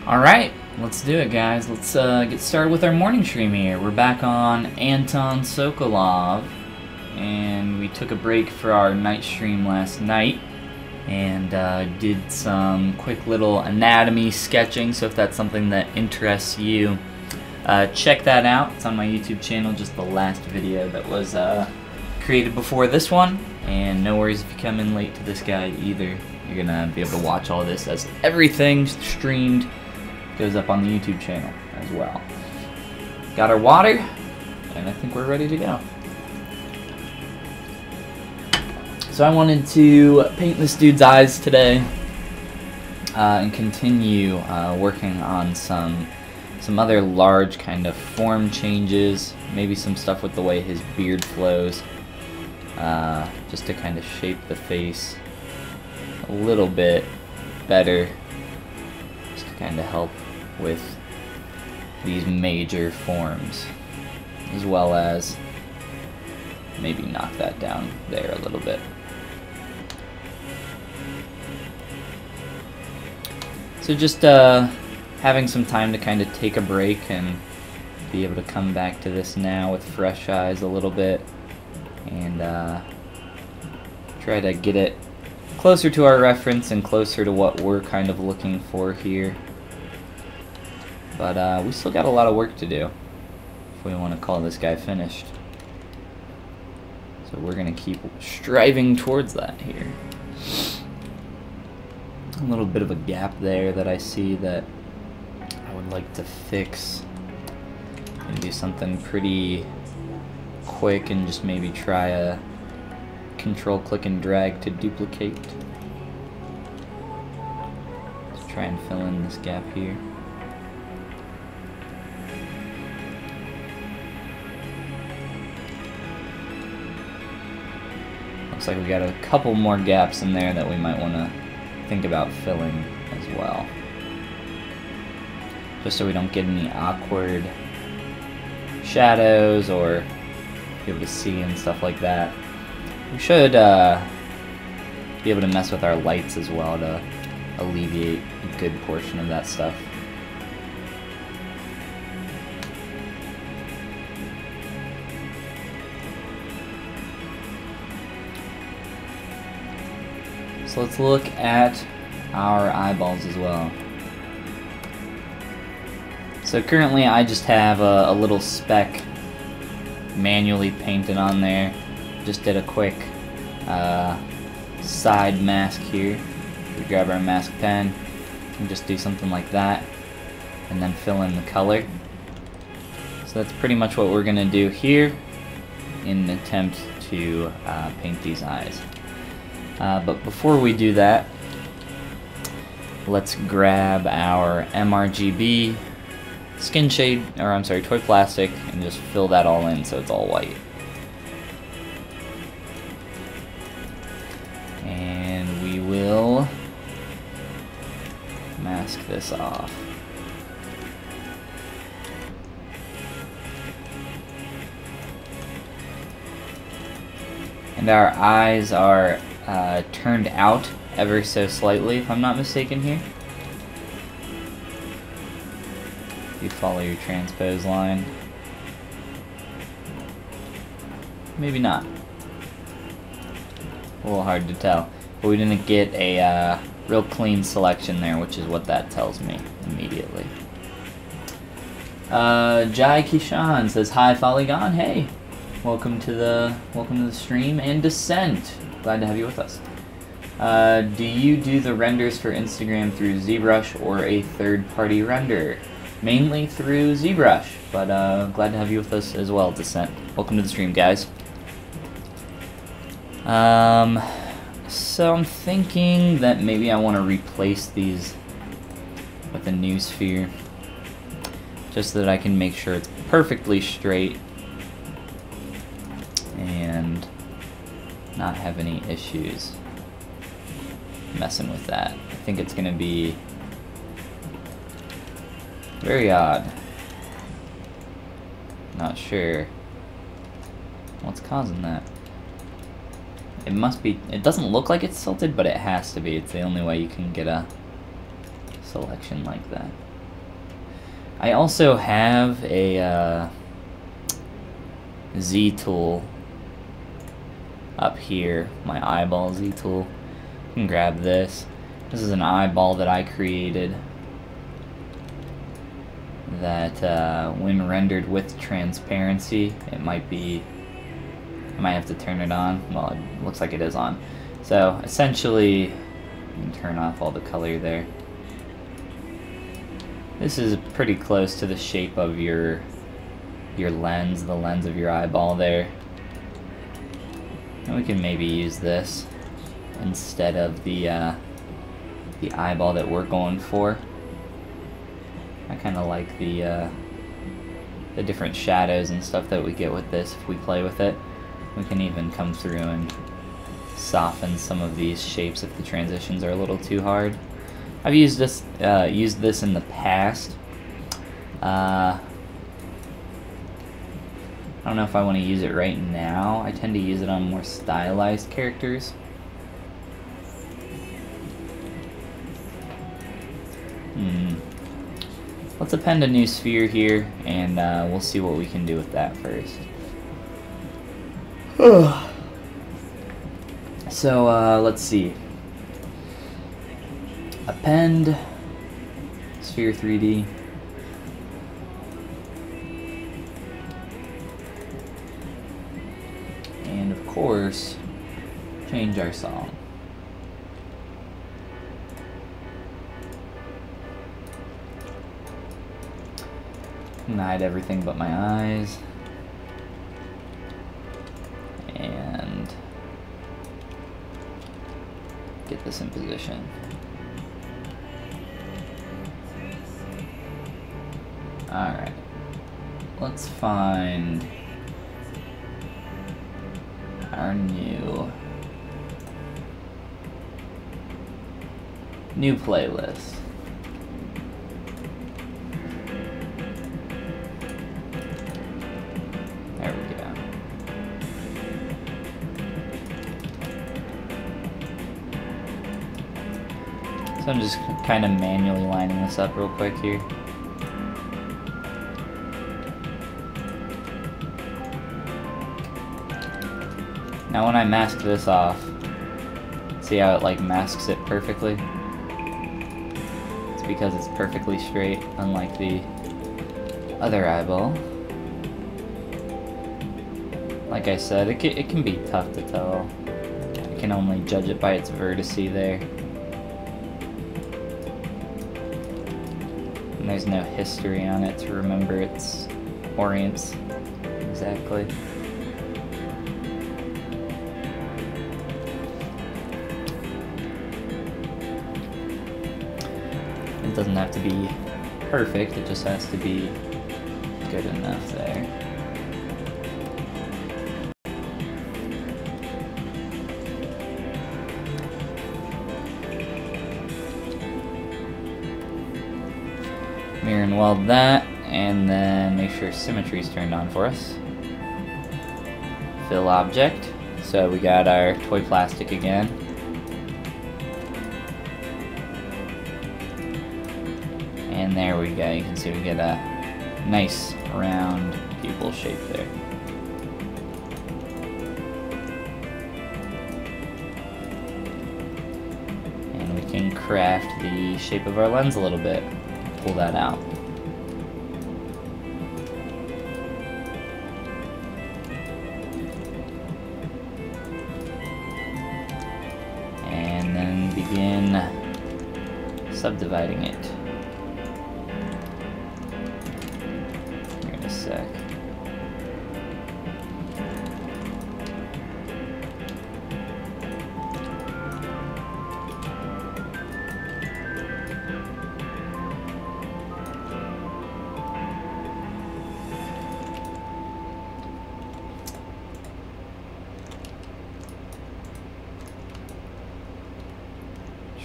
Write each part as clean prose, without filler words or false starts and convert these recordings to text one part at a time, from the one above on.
Alright, let's do it, guys. Let's get started with our morning stream here. We're back on Anton Sokolov, and we took a break for our night stream last night, and did some quick little anatomy sketching, so if that's something that interests you, check that out. It's on my YouTube channel, just the last video that was created before this one, and no worries if you come in late to this guy either. You're gonna be able to watch all this as everything streamed goes up on the YouTube channel as well. Got our water, and I think we're ready to go. So I wanted to paint this dude's eyes today and continue working on some other large kind of form changes, maybe some stuff with the way his beard flows, just to kind of shape the face a little bit better, just to kind of help with these major forms, as well as maybe knock that down there a little bit. So just having some time to kind of take a break and be able to come back to this now with fresh eyes a little bit, and try to get it closer to our reference and closer to what we're kind of looking for here. But we still got a lot of work to do if we want to call this guy finished. So we're going to keep striving towards that here. A little bit of a gap there that I see that I would like to fix and do something pretty quick, and just maybe try a control click and drag to duplicate. Let's try and fill in this gap here. Looks like we got a couple more gaps in there that we might want to think about filling as well, just so we don't get any awkward shadows or be able to see and stuff like that. We should be able to mess with our lights as well to alleviate a good portion of that stuff. So let's look at our eyeballs as well. So currently I just have a little speck manually painted on there. Just did a quick side mask here. We grab our mask pen and just do something like that, and then fill in the color. So that's pretty much what we're going to do here in an attempt to paint these eyes. But before we do that, let's grab our mRGB skin shade, or I'm sorry, toy plastic, and just fill that all in so it's all white. And we will mask this off. And our eyes are turned out ever so slightly, if I'm not mistaken here. If you follow your transpose line. Maybe not. A little hard to tell. But we didn't get a real clean selection there, which is what that tells me immediately. Jai Kishan says, "Hi Follygon, hey. Welcome to the stream and Descent. Glad to have you with us. Do you do the renders for Instagram through ZBrush or a third-party renderer?" Mainly through ZBrush, but glad to have you with us as well, Descent. Welcome to the stream, guys. So I'm thinking that maybe I want to replace these with a new sphere, just so that I can make sure it's perfectly straight and not have any issues messing with that. I think it's going to be very odd. Not sure what's causing that. It must be, it doesn't look like it's tilted, but it has to be. It's the only way you can get a selection like that. I also have a Z tool up here, my eyeball Z tool. You can grab this. This is an eyeball that I created that when rendered with transparency, it might be, I might have to turn it on. Well, it looks like it is on. So essentially, you can turn off all the color there. This is pretty close to the shape of your lens, the lens of your eyeball there. And we can maybe use this instead of the eyeball that we're going for. I kind of like the different shadows and stuff that we get with this if we play with it. We can even come through and soften some of these shapes if the transitions are a little too hard. I've used this in the past. I don't know if I want to use it right now. I tend to use it on more stylized characters. Let's append a new sphere here, and we'll see what we can do with that first. So, let's see. Append sphere 3D. And of course, change our song. Hide everything but my eyes. And get this in position. Alright. Let's find our new playlist. There we go. So I'm just kind of manually lining this up real quick here. Now when I mask this off, see how it like masks it perfectly? It's because it's perfectly straight, unlike the other eyeball. Like I said, it can be tough to tell. I can only judge it by its vertice there. And there's no history on it to remember its orients exactly. It doesn't have to be perfect, it just has to be good enough there. Mirror and weld that, and then make sure symmetry is turned on for us. Fill object. So we got our toy plastic again. And there we go, you can see we get a nice round pupil shape there. And we can craft the shape of our lens a little bit. Pull that out. And then begin subdividing it. Here in a sec.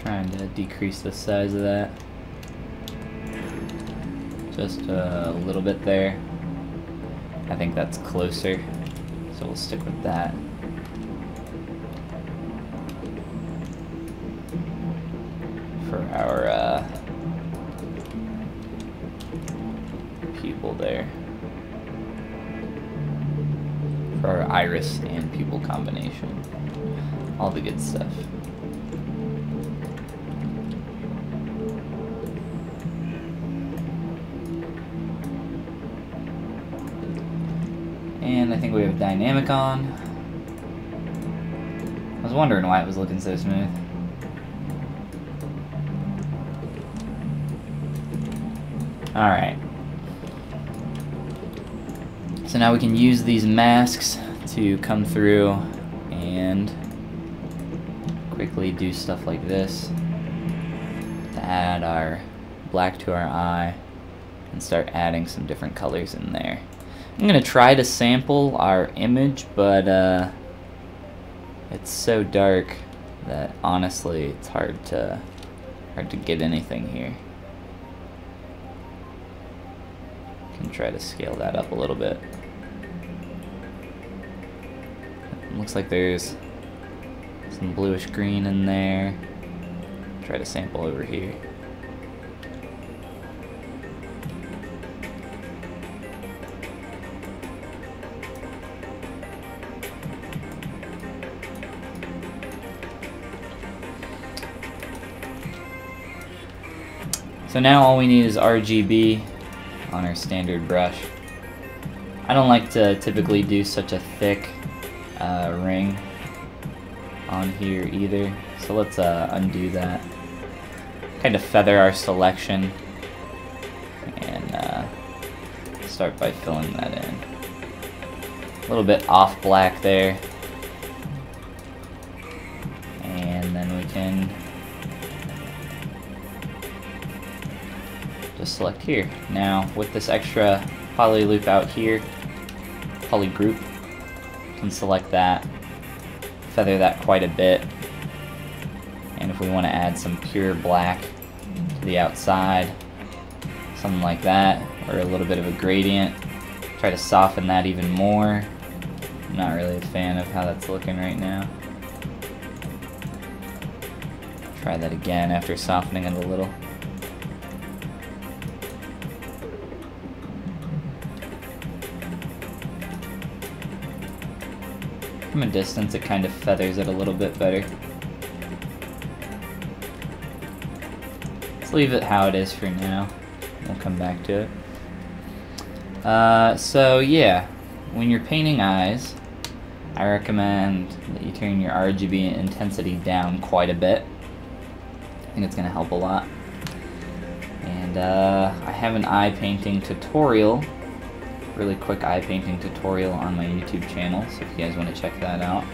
Trying to decrease the size of that. Just a little bit there. I think that's closer, so we'll stick with that. For our there for our iris and pupil combination. All the good stuff. And I think we have dynamic on. I was wondering why it was looking so smooth. Alright. So now we can use these masks to come through and quickly do stuff like this to add our black to our eye and start adding some different colors in there. I'm gonna try to sample our image, but it's so dark that honestly it's hard to get anything here. Can try to scale that up a little bit. It looks like there's some bluish green in there. Try to sample over here. So now all we need is RGB on our standard brush. I don't like to typically do such a thick ring on here either, so let's undo that. Kind of feather our selection and start by filling that in. A little bit off black there, and then we can just select here. Now with this extra poly loop out here, poly group, you can select that, feather that quite a bit, and if we want to add some pure black to the outside, something like that, or a little bit of a gradient, try to soften that even more. I'm not really a fan of how that's looking right now. Try that again after softening it a little. From a distance, it kind of feathers it a little bit better. Let's leave it how it is for now. We'll come back to it. So yeah, when you're painting eyes, I recommend that you turn your RGB intensity down quite a bit. I think it's going to help a lot. And I have an eye painting tutorial, really quick eye painting tutorial on my YouTube channel, so if you guys want to check that out.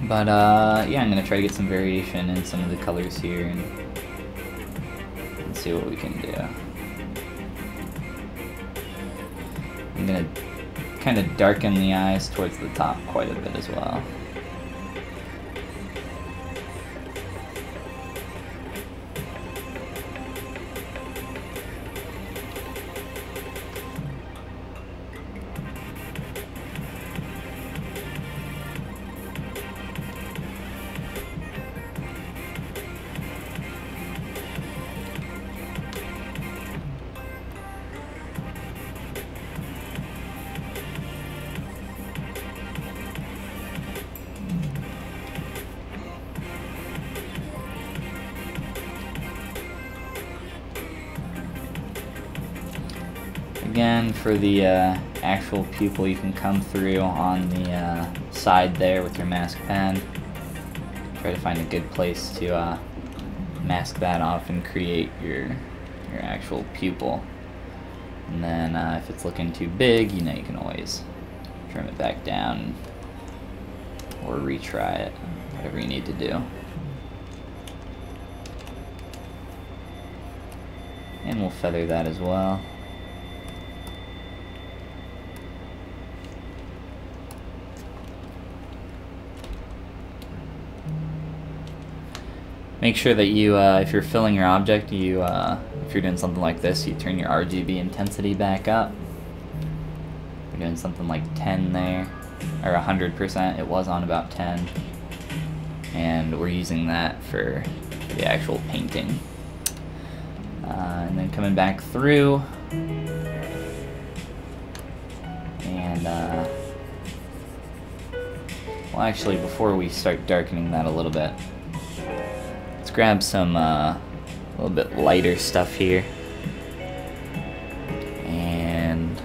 But yeah, I'm going to try to get some variation in some of the colors here and see what we can do. I'm going to kind of darken the eyes towards the top quite a bit as well. Again, for the actual pupil, you can come through on the side there with your mask pen. Try to find a good place to mask that off and create your actual pupil. And then if it's looking too big, you know, you can always trim it back down or retry it, whatever you need to do. And we'll feather that as well. Make sure that you, if you're filling your object, if you're doing something like this, you turn your RGB intensity back up. We're doing something like 10 there, or 100%. It was on about 10, and we're using that for the actual painting. And then coming back through. And, well, actually, before we start darkening that a little bit, let's grab some, a little bit lighter stuff here. And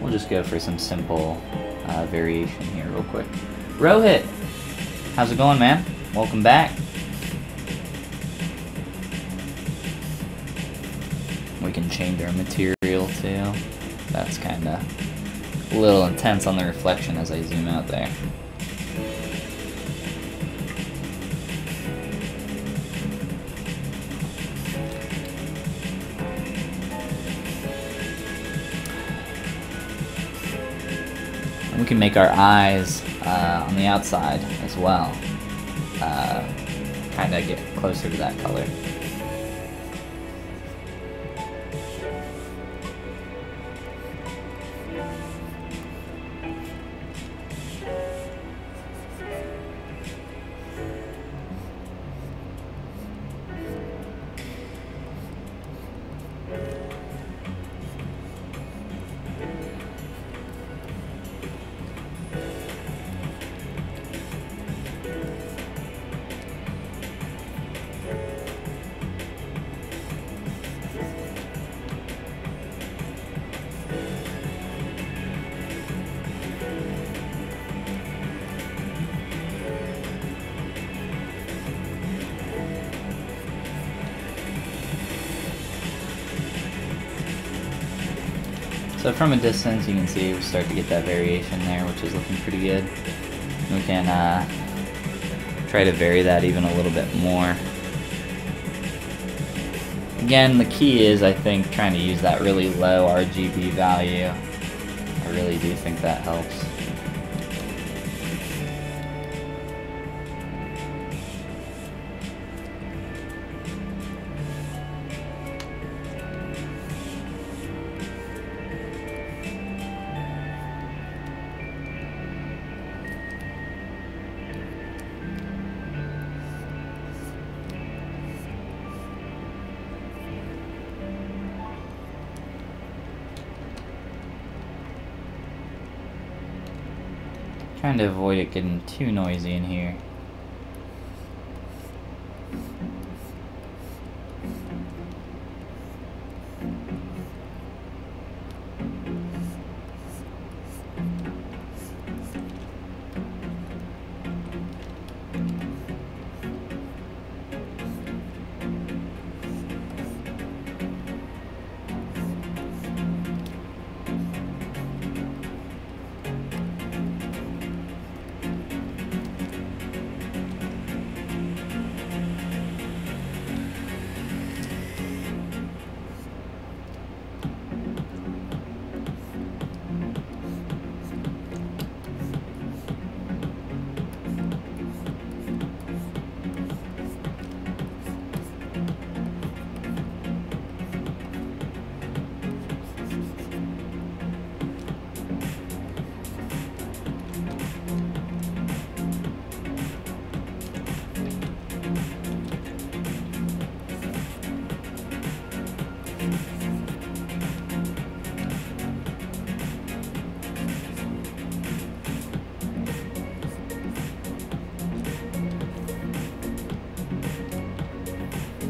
we'll just go for some simple variation here real quick. Rohit! How's it going, man? Welcome back. We can change our material too. That's kind of a little intense on the reflection as I zoom out there. And we can make our eyes on the outside as well. Kind of get closer to that color. So from a distance, you can see we start to get that variation there, which is looking pretty good. We can try to vary that even a little bit more. Again, the key is, I think, trying to use that really low RGB value. I really do think that helps. Trying to avoid it getting too noisy in here.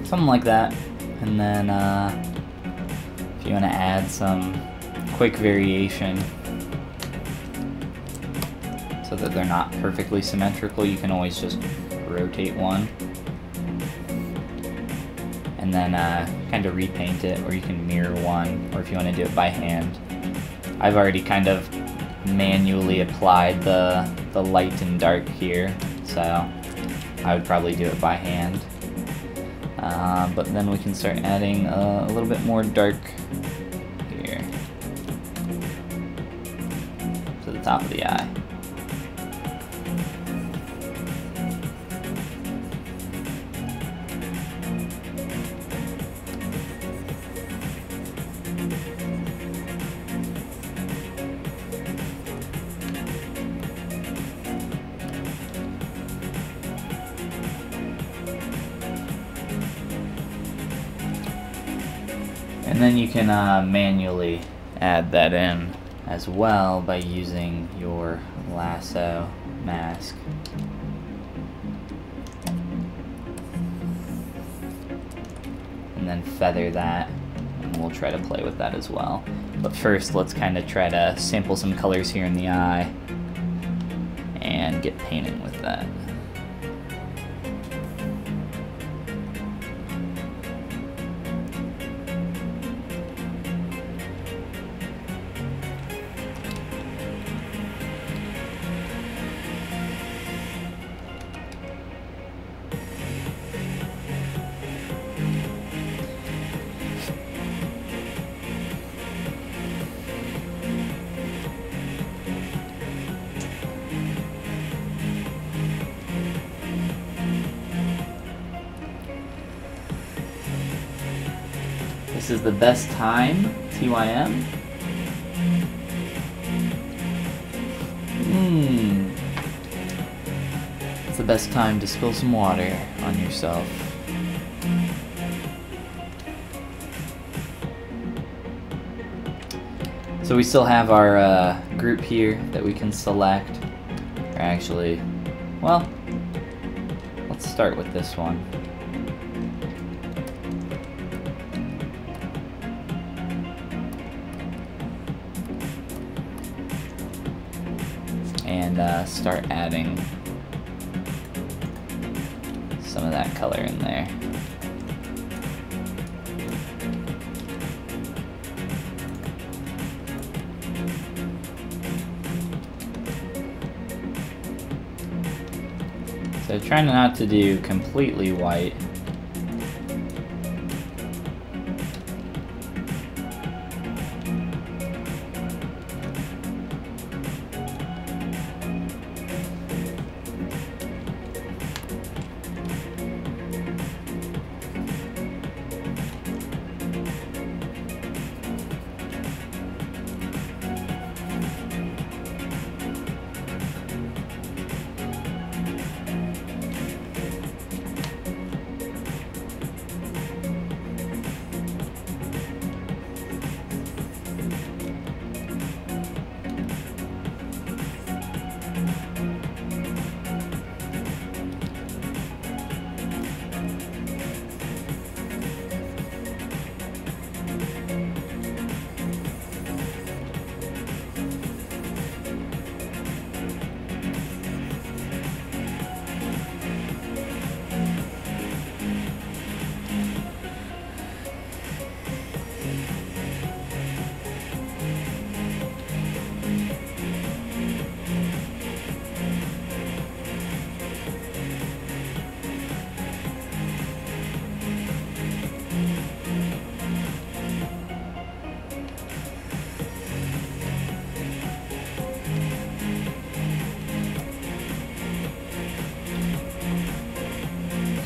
Something like that. And then if you want to add some quick variation so that they're not perfectly symmetrical, you can always just rotate one and then kind of repaint it, or you can mirror one, or if you want to do it by hand. I've already kind of manually applied the light and dark here, so I would probably do it by hand. But then we can start adding a little bit more dark here to the top of the eye. And then you can manually add that in as well by using your lasso mask. And then feather that, and we'll try to play with that as well. But first, let's kind of try to sample some colors here in the eye and get painting with that. This is the best time, TYM. It's the best time to spill some water on yourself. So we still have our group here that we can select. Or actually, well, let's start with this one. And start adding some of that color in there. So trying not to do completely white.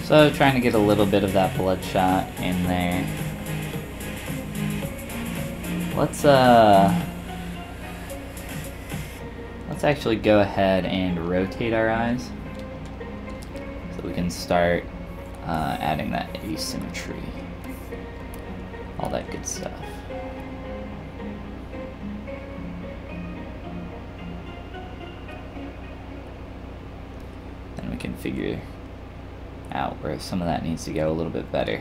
So trying to get a little bit of that bloodshot in there. Let's actually go ahead and rotate our eyes so we can start adding that asymmetry, all that good stuff. Then we can figure out where some of that needs to go a little bit better.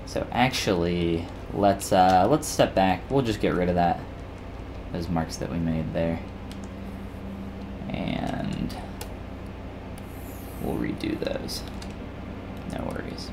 So actually, let's step back. We'll just get rid of those marks that we made there, and we'll redo those. No worries.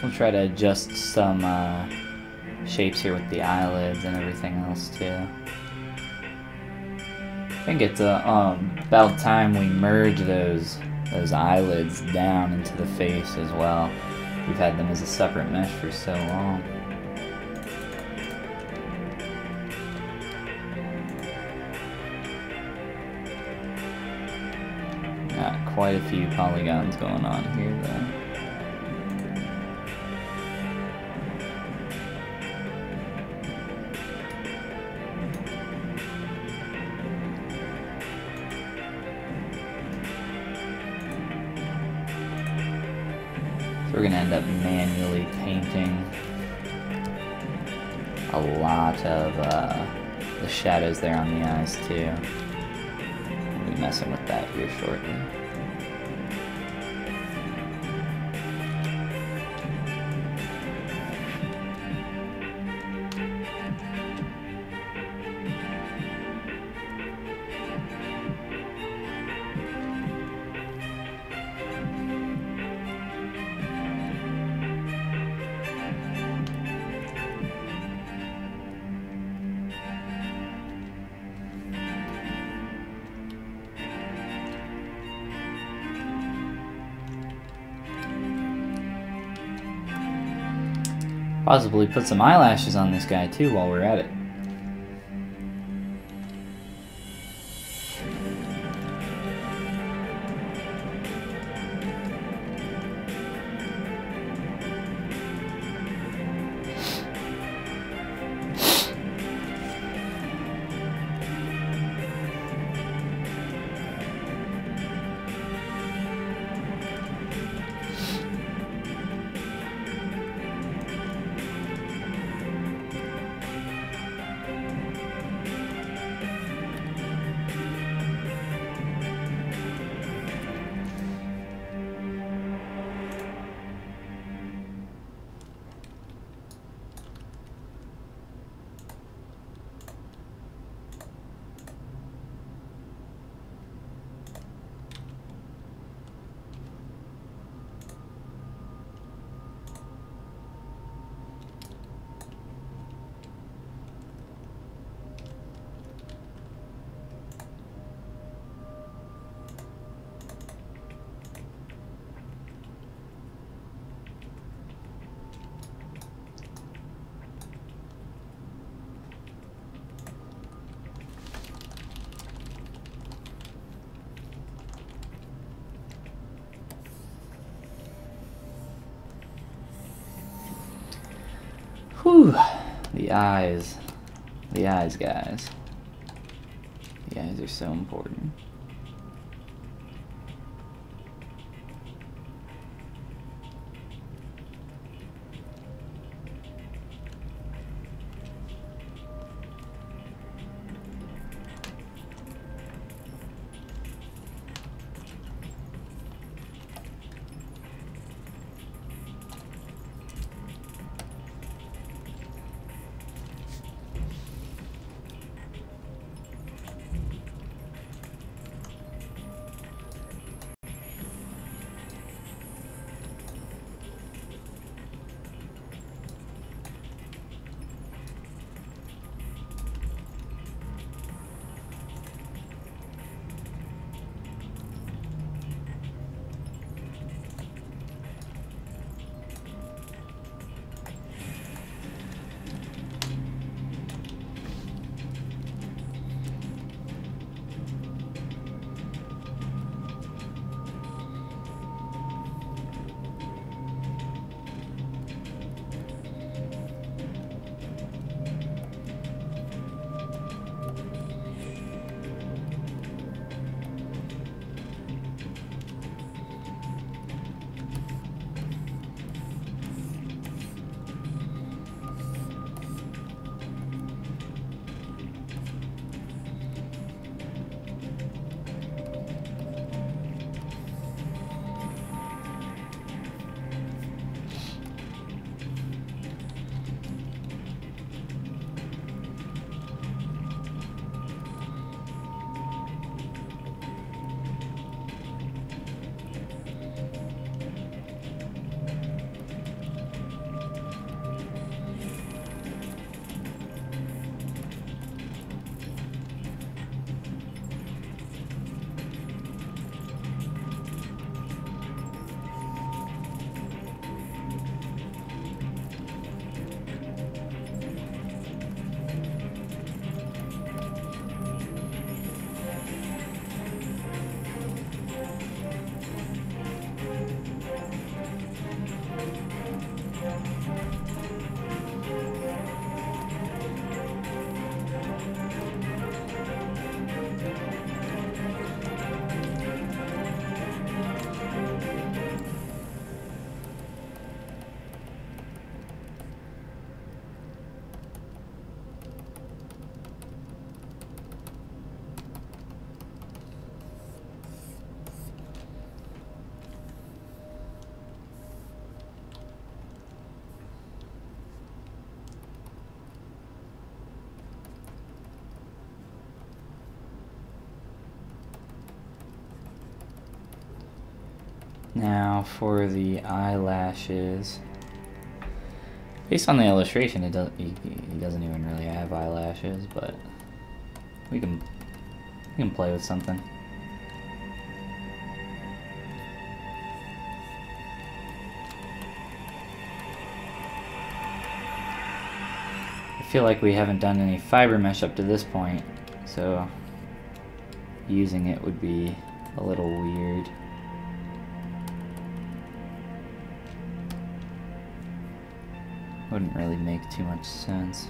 We'll try to adjust some shapes here with the eyelids and everything else too. I think it's about time we merge those eyelids down into the face as well. We've had them as a separate mesh for so long. Got quite a few polygons going on here though. We're gonna end up manually painting a lot of the shadows there on the eyes too. We'll be messing with that here shortly. Possibly put some eyelashes on this guy too while we're at it. Whew, the eyes, guys. The eyes are so important. Now for the eyelashes. Based on the illustration, he doesn't even really have eyelashes, but we can play with something. I feel like we haven't done any fiber mesh up to this point, so using it would be a little weird. Wouldn't really make too much sense.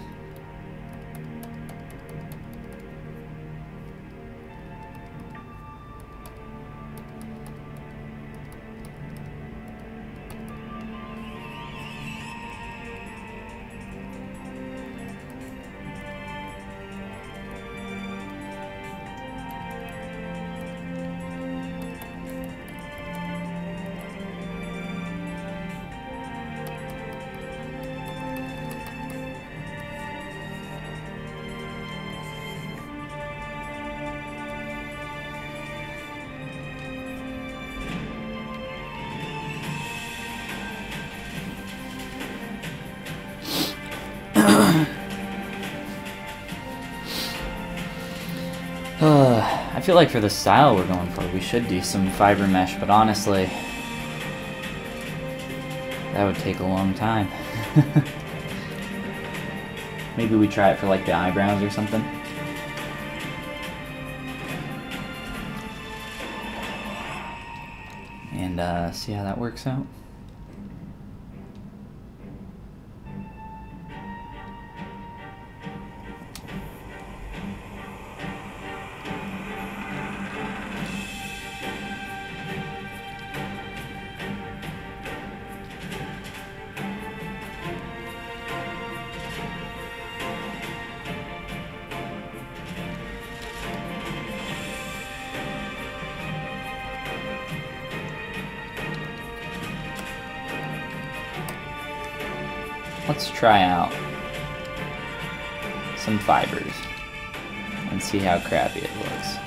I feel like for the style we're going for, we should do some fiber mesh, but honestly, that would take a long time. Maybe we try it for like the eyebrows or something. And see how that works out. Let's try out some fibers and see how crappy it looks.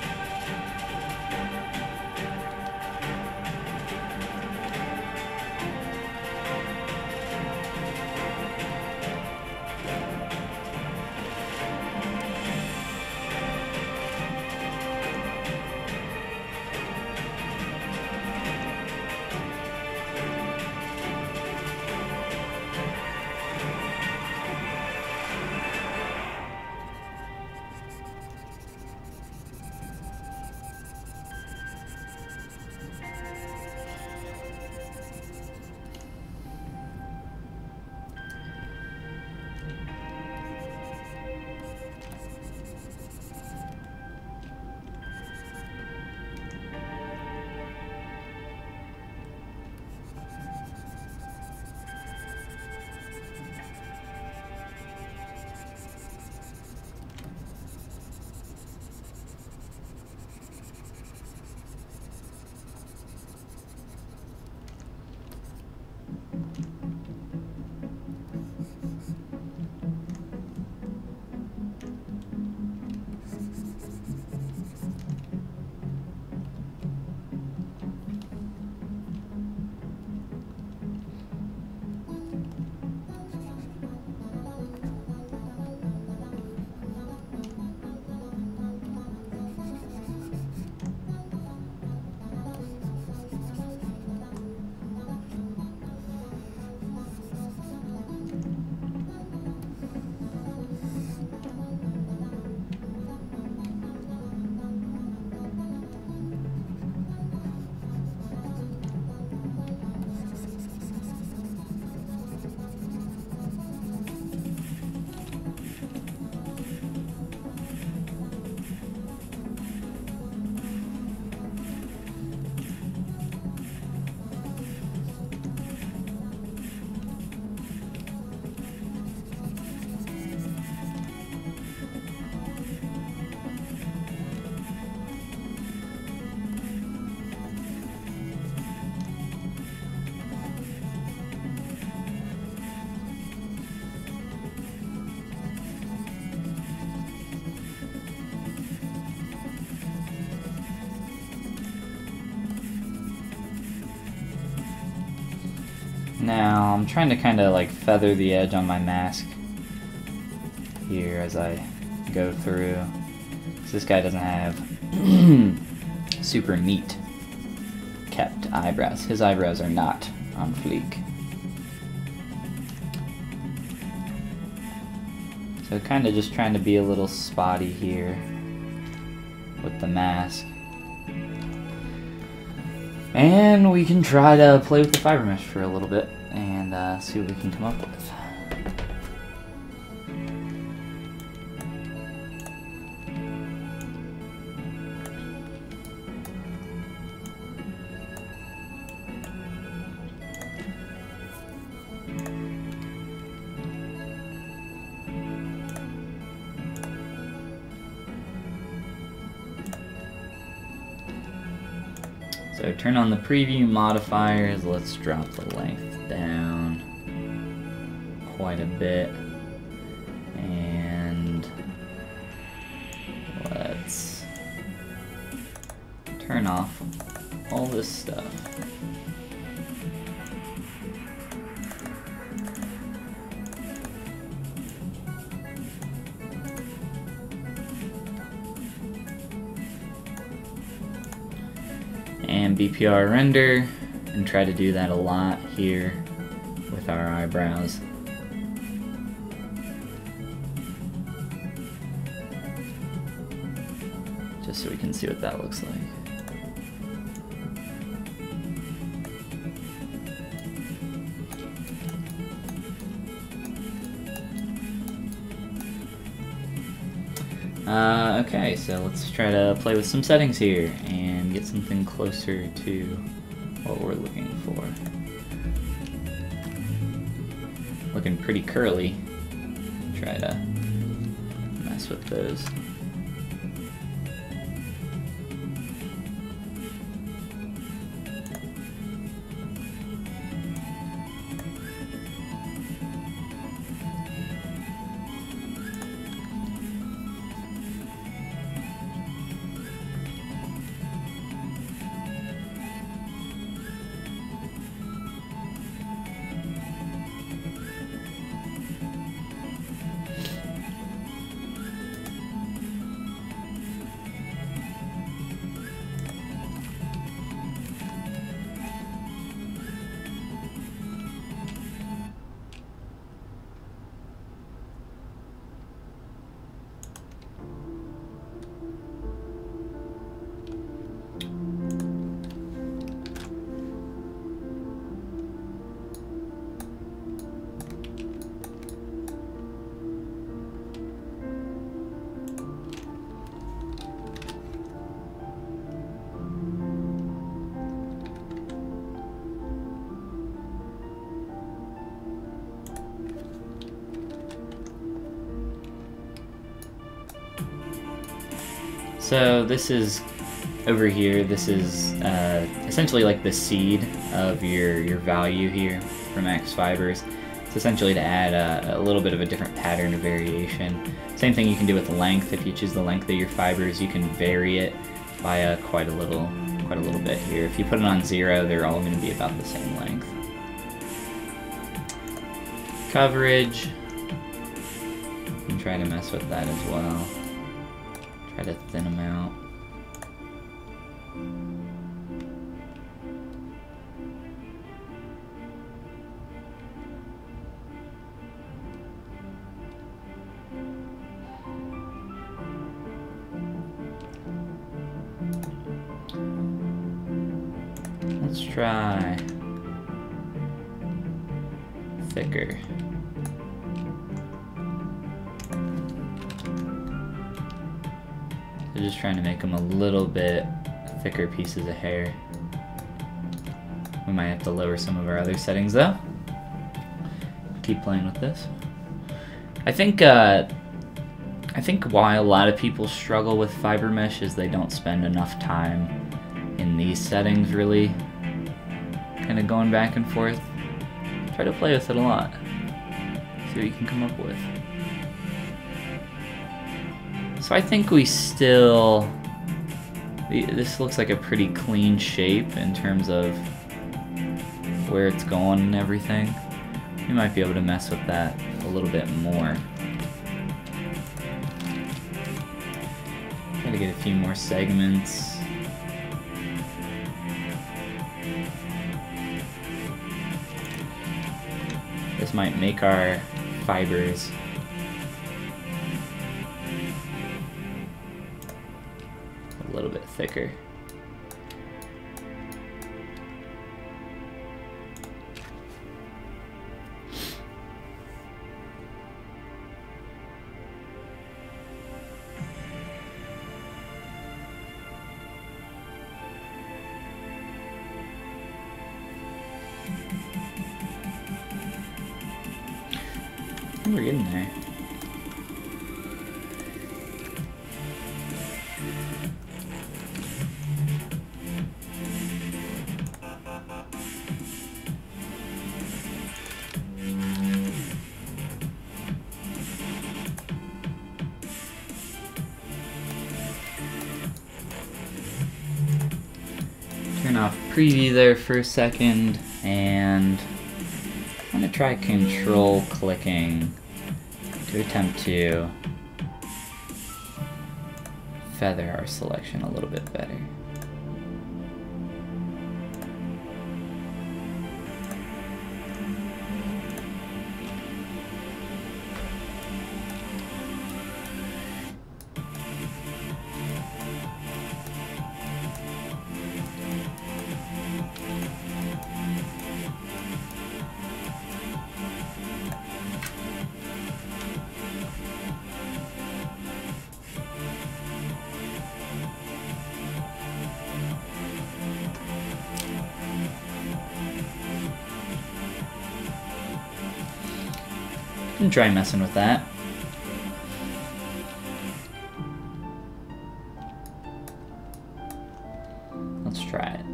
Now, I'm trying to kind of like feather the edge on my mask here as I go through. So this guy doesn't have super neat kept eyebrows. His eyebrows are not on fleek. So kind of just trying to be a little spotty here with the mask. And we can try to play with the fiber mesh for a little bit and see what we can come up with. So turn on the preview modifiers, let's drop the length down quite a bit, and let's turn off all this stuff. And BPR render, and try to do that a lot here with our eyebrows. Just so we can see what that looks like. Okay, so let's try to play with some settings here and get something closer to what we're looking for. Looking pretty curly. Try to mess with those. So this is, over here, this is essentially like the seed of your value here from Max Fibers. It's essentially to add a little bit of a different pattern or variation. Same thing you can do with length. If you choose the length of your fibers, you can vary it by quite a little bit here. If you put it on 0, they're all going to be about the same length. Coverage, you can try to mess with that as well. Try to thin them out. Let's try thicker. So just trying to make them a little bit thicker pieces of hair. We might have to lower some of our other settings though. Keep playing with this. I think why a lot of people struggle with fiber mesh is they don't spend enough time in these settings really kind of going back and forth. Try to play with it a lot. See what you can come up with. So I think we still, this looks like a pretty clean shape in terms of where it's going and everything, you might be able to mess with that a little bit more. Gotta get a few more segments. This might make our fibers a little bit thicker. We're getting there. Turn off preview there for a second, and I'm going to try control clicking to attempt to feather our selection a little bit better. And try messing with that. Let's try it.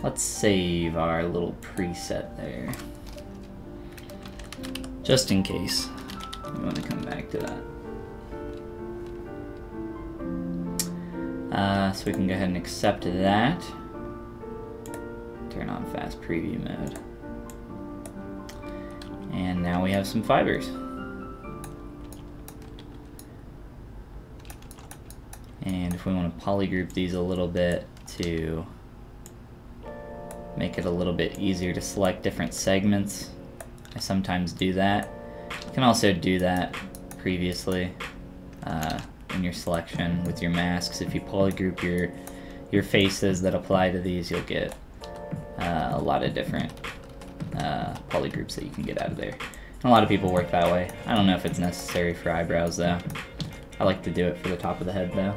Let's save our little preset there, just in case we want to come back to that. So we can go ahead and accept that. Turn on fast preview mode. And now we have some fibers. And if we want to polygroup these a little bit to make it a little bit easier to select different segments, I sometimes do that. You can also do that previously in your selection with your masks. If you polygroup your faces that apply to these, you'll get a lot of different polygroups that you can get out of there. And a lot of people work that way. I don't know if it's necessary for eyebrows though. I like to do it for the top of the head though.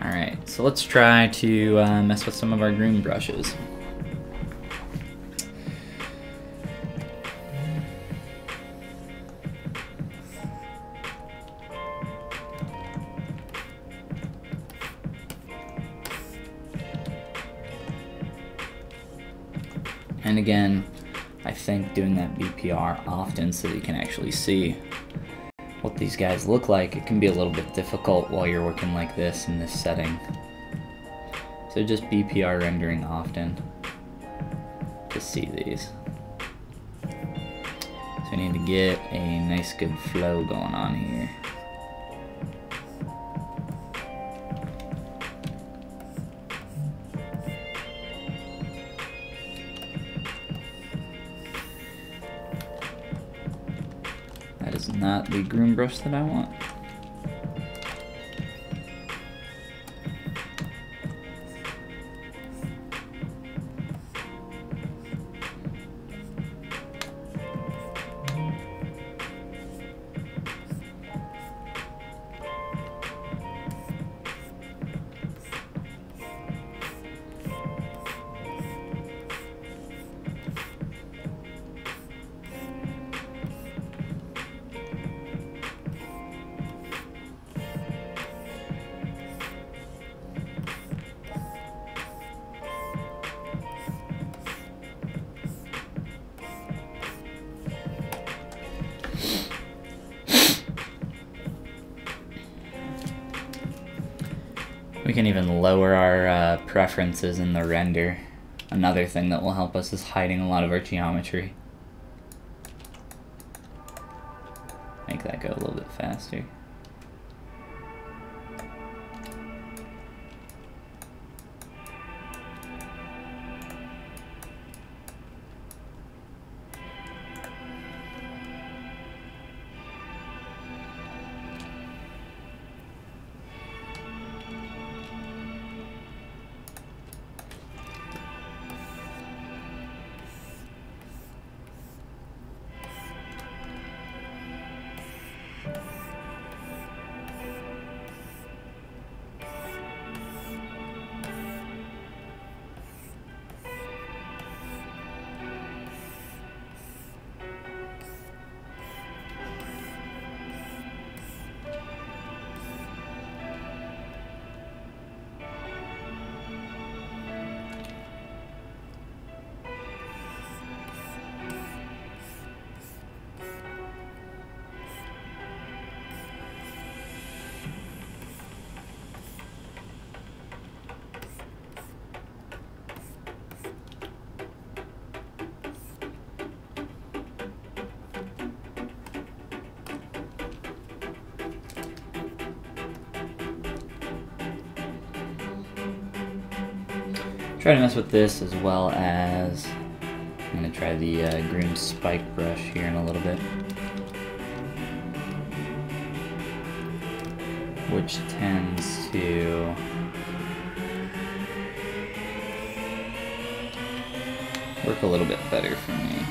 Alright, so let's try to mess with some of our green brushes. And again, I think doing that BPR often so that you can actually see what these guys look like, it can be a little bit difficult while you're working like this in this setting. So just BPR rendering often to see these. So we need to get a nice good flow going on here. That is not the groom brush that I want. We can even lower our preferences in the render. Another thing that will help us is hiding a lot of our geometry. Make that go a little bit faster. Try to mess with this as well as I'm going to try the green spike brush here in a little bit, which tends to work a little bit better for me.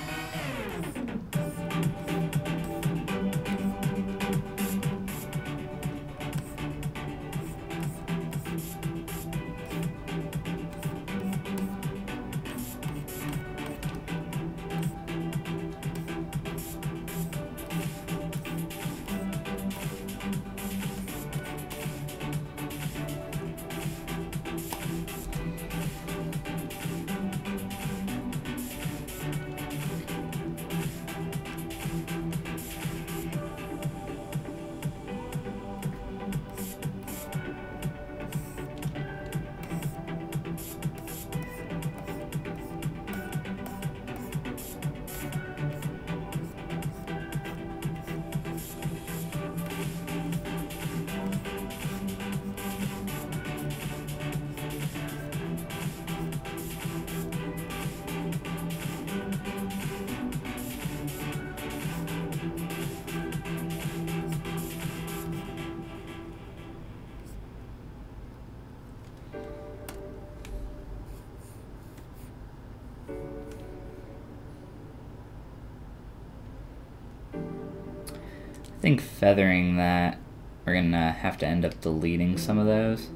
I think feathering that, we're gonna have to end up deleting some of those.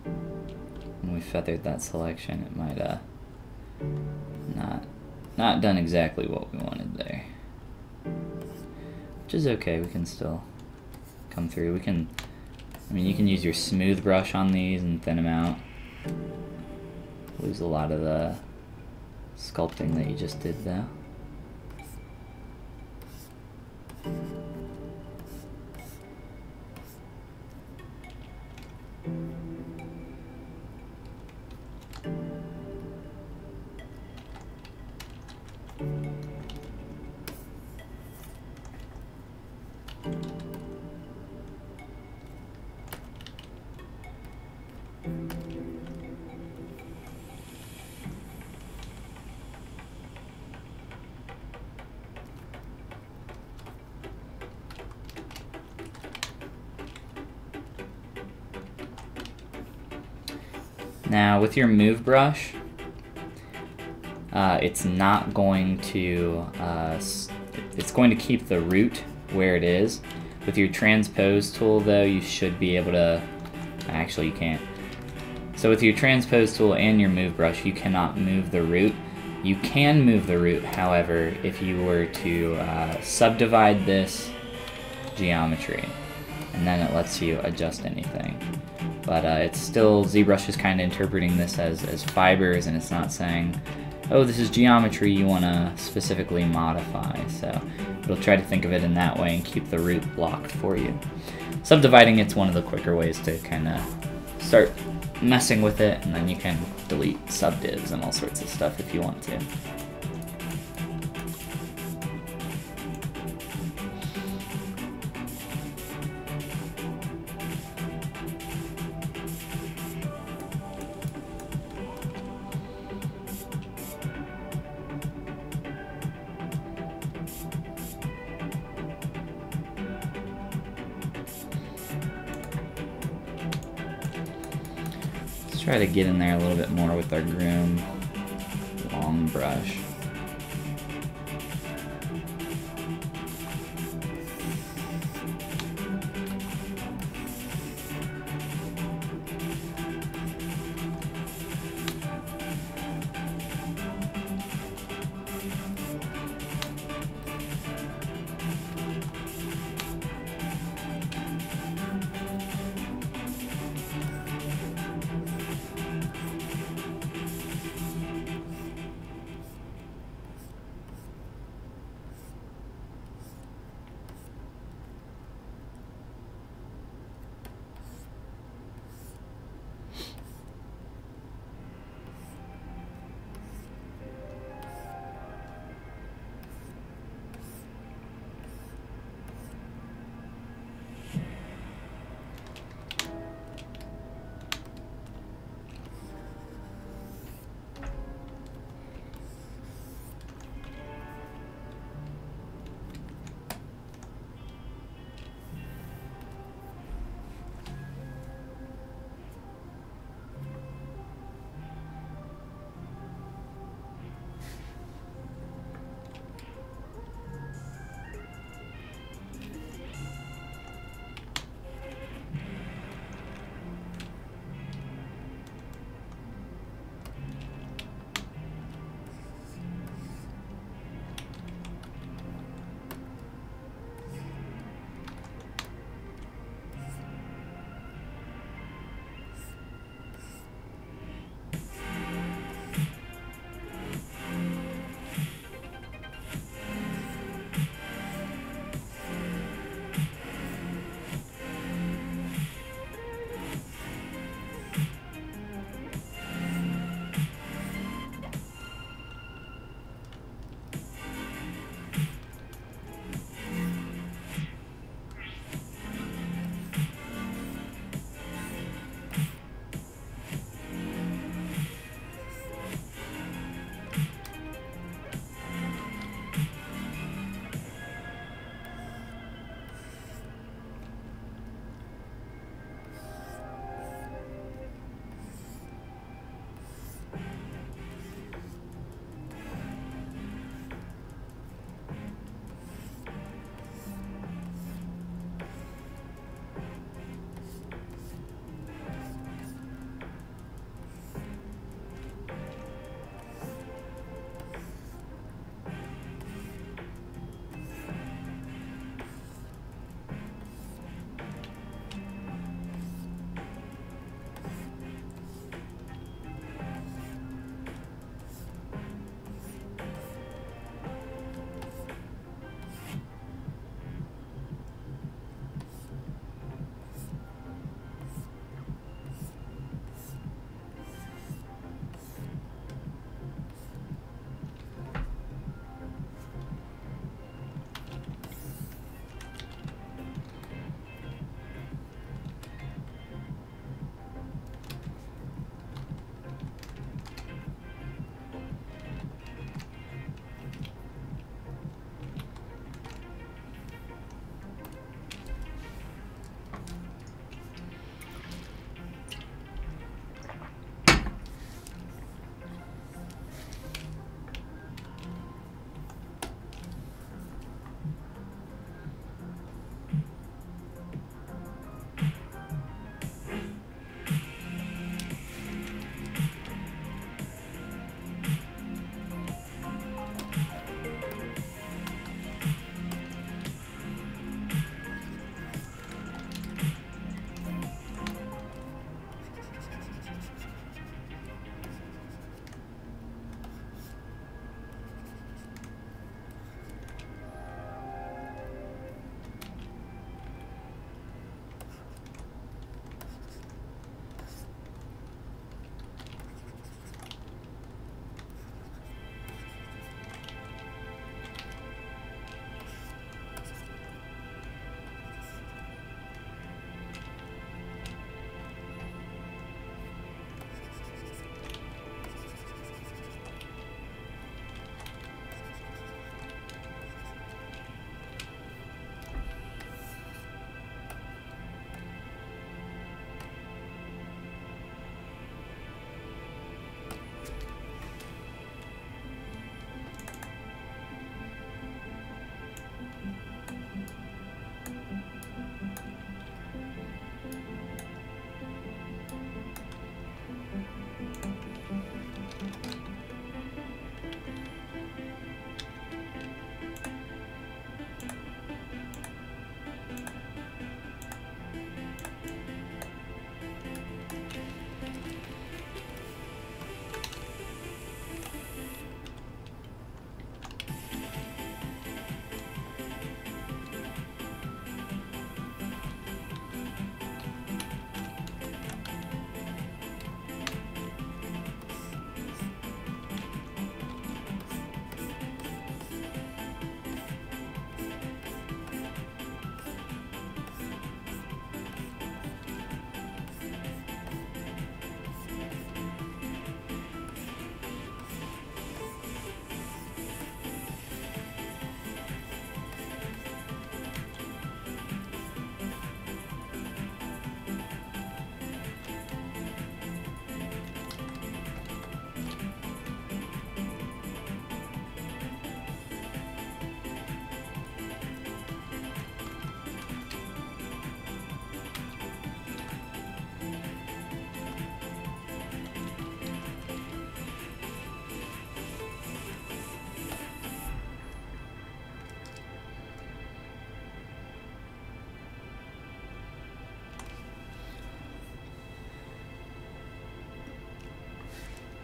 When we feathered that selection, it might not done exactly what we wanted there. Which is okay, we can still come through. We can, I mean, you can use your smooth brush on these and thin them out. Lose a lot of the sculpting that you just did though. Now with your move brush, it's not going to, it's going to keep the root where it is. With your transpose tool though, you should be able to, actually you can't. So with your transpose tool and your move brush, you cannot move the root. You can move the root, however, if you were to subdivide this geometry, and then it lets you adjust anything. But it's still, ZBrush is kind of interpreting this as fibers, and it's not saying oh, this is geometry you want to specifically modify, so it'll try to think of it in that way and keep the root locked for you. Subdividing it's one of the quicker ways to kind of start messing with it, and then you can delete subdivs and all sorts of stuff if you want to. Try to get in there a little bit more with our groom long brush.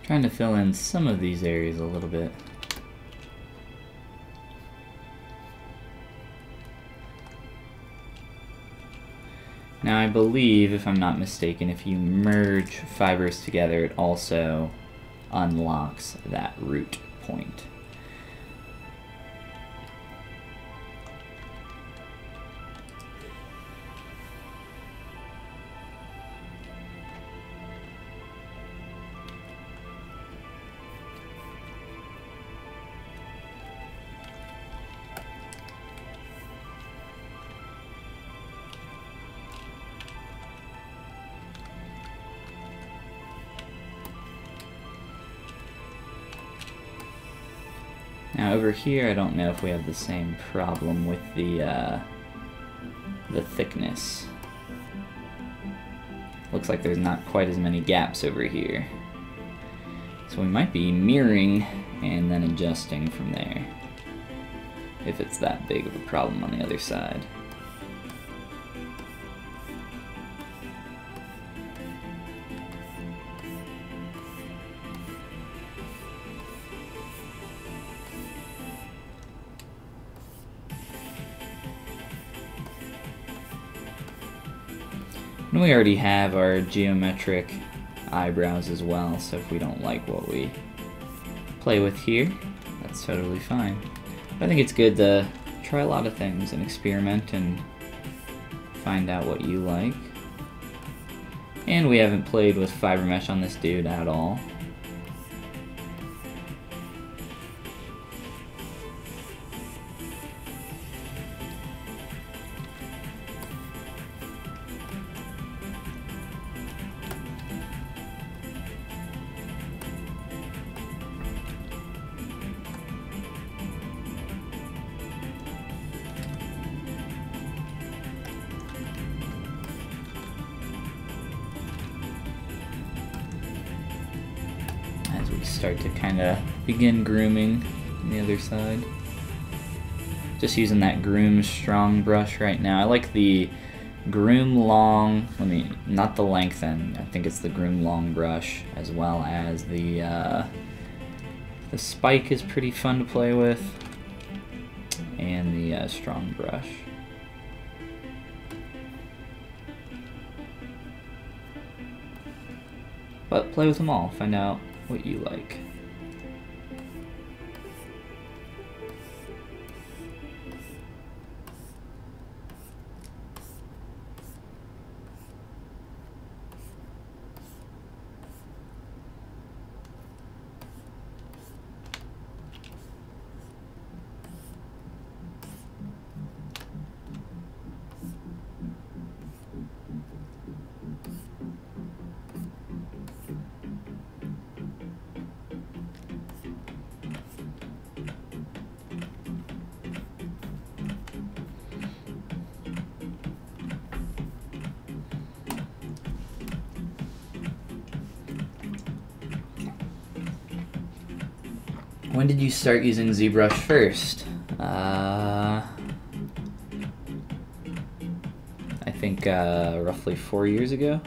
Trying to fill in some of these areas a little bit. Now I believe, if I'm not mistaken, if you merge fibers together, it also unlocks that root point. Now over here, I don't know if we have the same problem with the thickness. Looks like there's not quite as many gaps over here. So we might be mirroring and then adjusting from there, if it's that big of a problem on the other side. And we already have our geometric eyebrows as well, so if we don't like what we play with here, that's totally fine. But I think it's good to try a lot of things and experiment and find out what you like. And we haven't played with fiber mesh on this dude at all. Start to kind of begin grooming on the other side. Just using that Groom Strong brush right now. I like the Groom Long, not the Lengthen, I think it's the Groom Long brush, as well as the Spike is pretty fun to play with, and the Strong brush. But play with them all, find out what you like. When did you start using ZBrush first? I think roughly 4 years ago.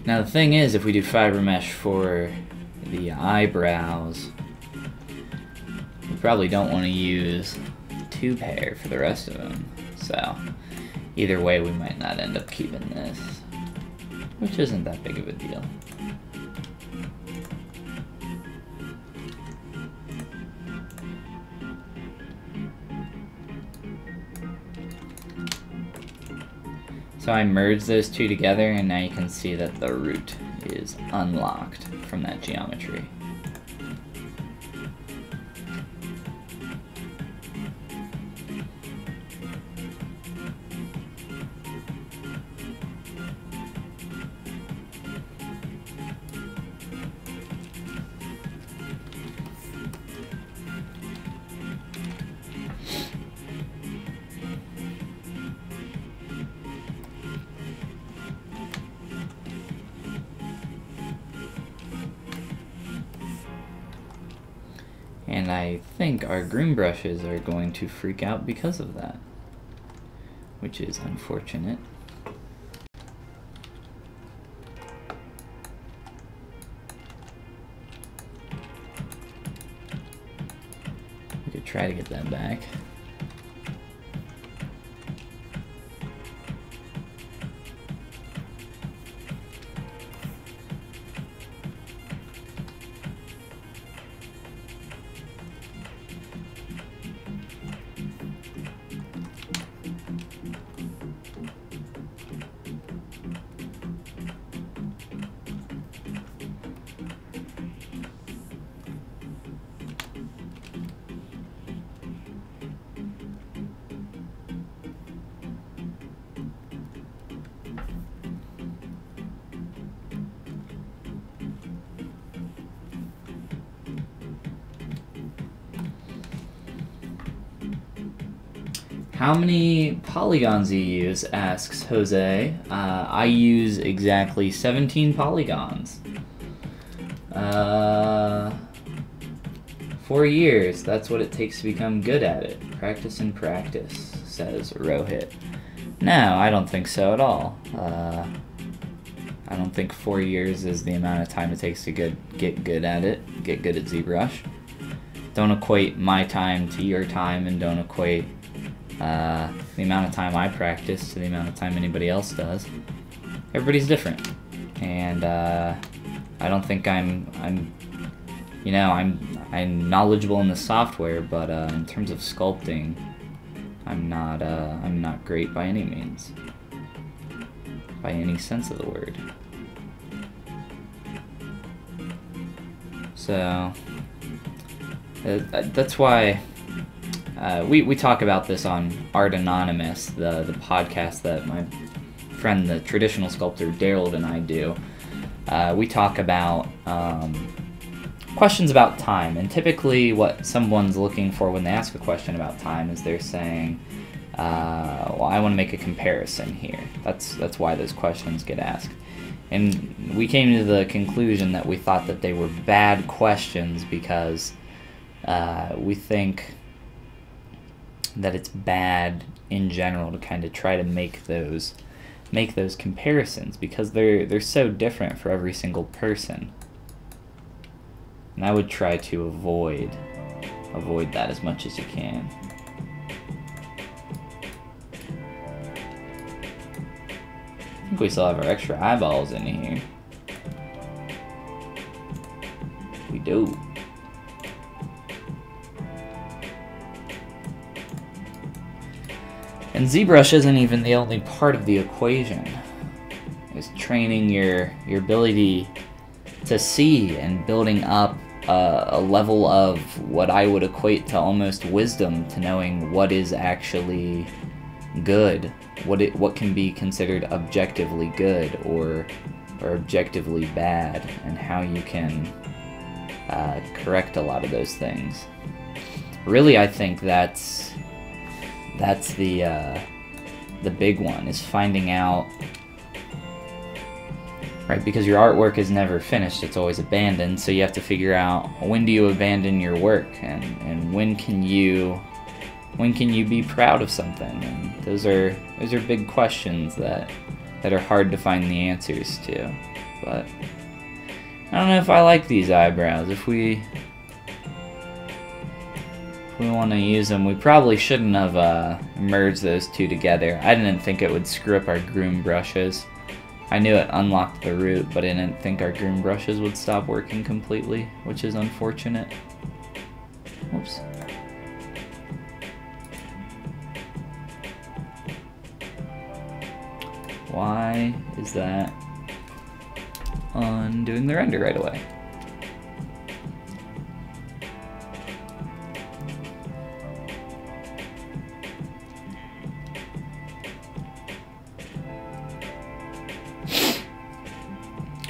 Now the thing is, if we do fiber mesh for the eyebrows, we probably don't want to use 2 pair for the rest of them. So either way, we might not end up keeping this, which isn't that big of a deal. So I merged those two together, and now you can see that the root is unlocked from that geometry. And I think our groom brushes are going to freak out because of that, which is unfortunate. We could try to get that back. How many polygons do you use? Asks Jose. I use exactly 17 polygons. 4 years, that's what it takes to become good at it. Practice and practice, says Rohit. No, I don't think so at all. I don't think 4 years is the amount of time it takes to get good at it, get good at ZBrush. Don't equate my time to your time, and don't equate the amount of time I practice to the amount of time anybody else does. Everybody's different, and I don't think I'm knowledgeable in the software, but in terms of sculpting, I'm not great by any means, by any sense of the word. So that's why. We talk about this on Art Anonymous, the podcast that my friend, the traditional sculptor Daryl, and I do. We talk about questions about time, and typically what someone's looking for when they ask a question about time is they're saying, well, I want to make a comparison here. That's why those questions get asked. And we came to the conclusion that we thought that they were bad questions because we think that it's bad in general to kind of try to make those comparisons, because they're so different for every single person. And I would try to avoid that as much as you can. I think we still have our extra eyeballs in here. We do. And ZBrush isn't even the only part of the equation. It's training your ability to see and building up a level of what I would equate to almost wisdom, to knowing what is actually good, what can be considered objectively good or objectively bad, and how you can correct a lot of those things. Really, I think that's the big one, is finding out, right? Because your artwork is never finished; it's always abandoned. So you have to figure out, when do you abandon your work, and when can you be proud of something? And those are big questions that are hard to find the answers to. But I don't know if I like these eyebrows. If we want to use them, we probably shouldn't have merged those two together. I didn't think it would screw up our groom brushes. I knew it unlocked the root, but I didn't think our groom brushes would stop working completely, which is unfortunate. Whoops. Why is that undoing the render right away?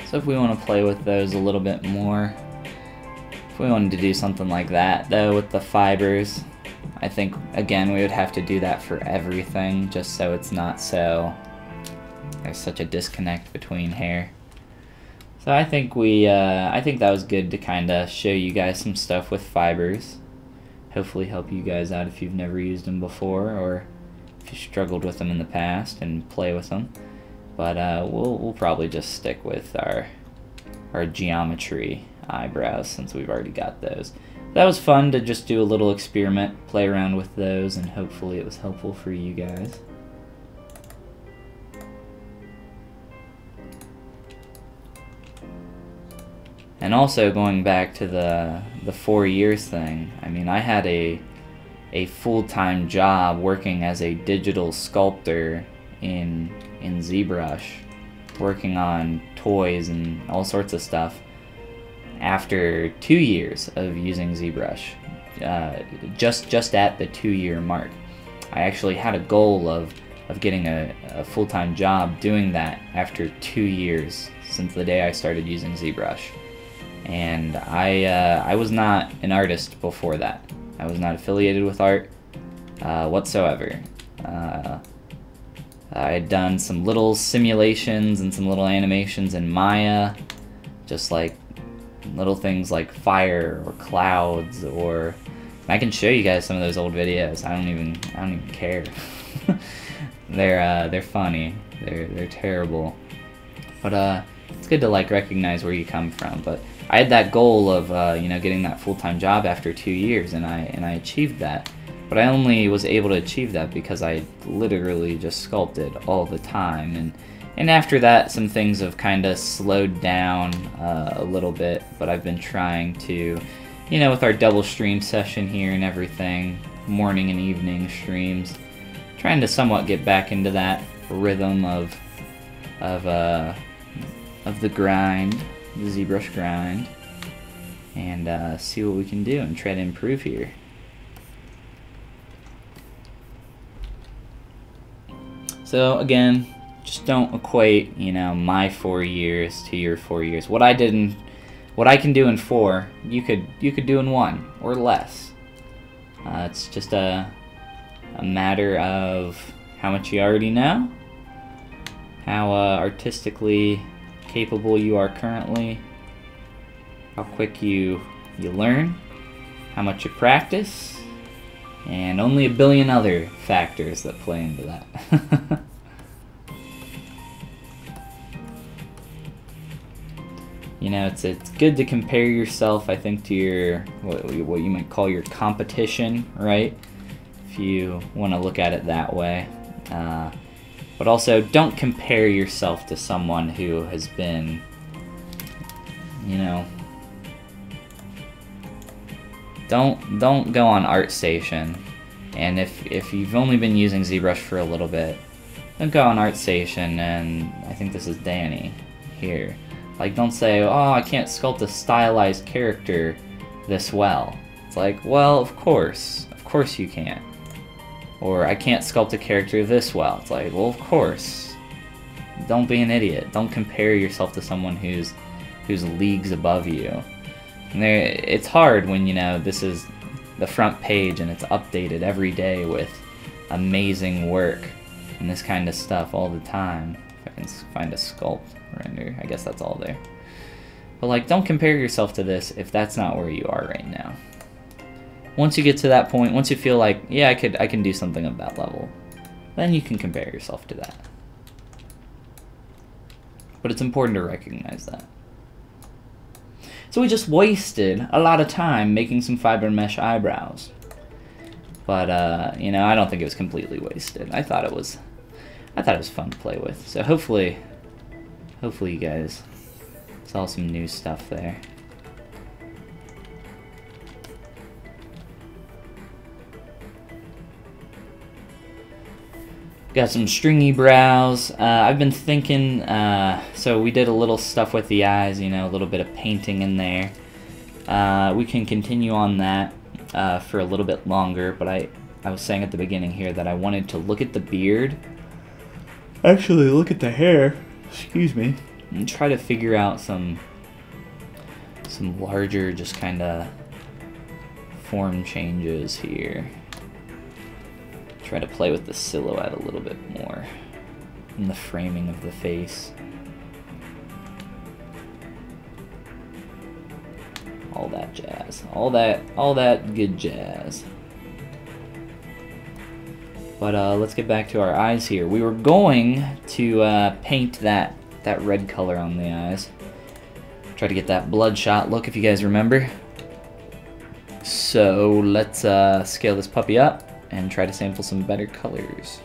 So if we want to play with those a little bit more, if we wanted to do something like that, though, with the fibers, I think, again, we would have to do that for everything, just so it's not so, there's such a disconnect between hair. So I think I think that was good to kind of show you guys some stuff with fibers. hopefully help you guys out if you've never used them before, or if you struggled with them in the past and play with them. But we'll probably just stick with our geometry eyebrows since we've already got those. That was fun to just do a little experiment, play around with those, and hopefully it was helpful for you guys. And also going back to the 4 years thing, I mean, I had a full-time job working as a digital sculptor in ZBrush, working on toys and all sorts of stuff after 2 years of using ZBrush, just at the 2-year mark. I actually had a goal of getting a full-time job doing that after 2 years since the day I started using ZBrush. And I was not an artist before that. I was not affiliated with art whatsoever. I had done some little simulations and some little animations in Maya, just like little things like fire or clouds, or I can show you guys some of those old videos. I don't even care. They're funny. They're terrible. But it's good to like recognize where you come from. But I had that goal of you know, getting that full-time job after 2 years, and I achieved that. But I only was able to achieve that because I literally just sculpted all the time. And after that, some things have kind of slowed down a little bit. But I've been trying to, you know, with our double stream session here and everything, morning and evening streams, trying to somewhat get back into that rhythm of the grind, the ZBrush grind, and see what we can do and try to improve here. So again, just don't equate, you know, my 4 years to your 4 years. What I can do in 4, you could do in 1 or less. It's just a matter of how much you already know, how artistically capable you are currently, how quick you learn, how much you practice, and only a billion other factors that play into that. You know, it's good to compare yourself, I think, to your what you might call your competition, right? If you want to look at it that way. But also, don't compare yourself to someone who has been, you know, don't go on ArtStation. And if you've only been using ZBrush for a little bit, don't go on ArtStation, and I think this is Danny here. Like, don't say, oh, I can't sculpt a stylized character this well. It's like, well, of course you can't. Or, I can't sculpt a character this well. It's like, well, of course. Don't be an idiot. Don't compare yourself to someone who's leagues above you. And it's hard when, you know, this is the front page and it's updated every day with amazing work and this kind of stuff all the time. If I can find a sculpt render, I guess that's all there. But like, don't compare yourself to this if that's not where you are right now. Once you get to that point, once you feel like, yeah, I can do something of that level, then you can compare yourself to that. But it's important to recognize that. So we just wasted a lot of time making some fiber mesh eyebrows. But you know, I don't think it was completely wasted. I thought it was fun to play with. So hopefully you guys saw some new stuff there. Got some stringy brows. I've been thinking, so we did a little stuff with the eyes, you know, a little bit of painting in there. We can continue on that for a little bit longer, but I was saying at the beginning here that I wanted to look at the beard. Actually, look at the hair, excuse me, and try to figure out some larger, just kind of form changes here. Try to play with the silhouette a little bit more and the framing of the face. All that jazz. All that good jazz. But let's get back to our eyes here. We were going to paint that red color on the eyes. Try to get that bloodshot look, if you guys remember. So let's scale this puppy up and try to sample some better colors.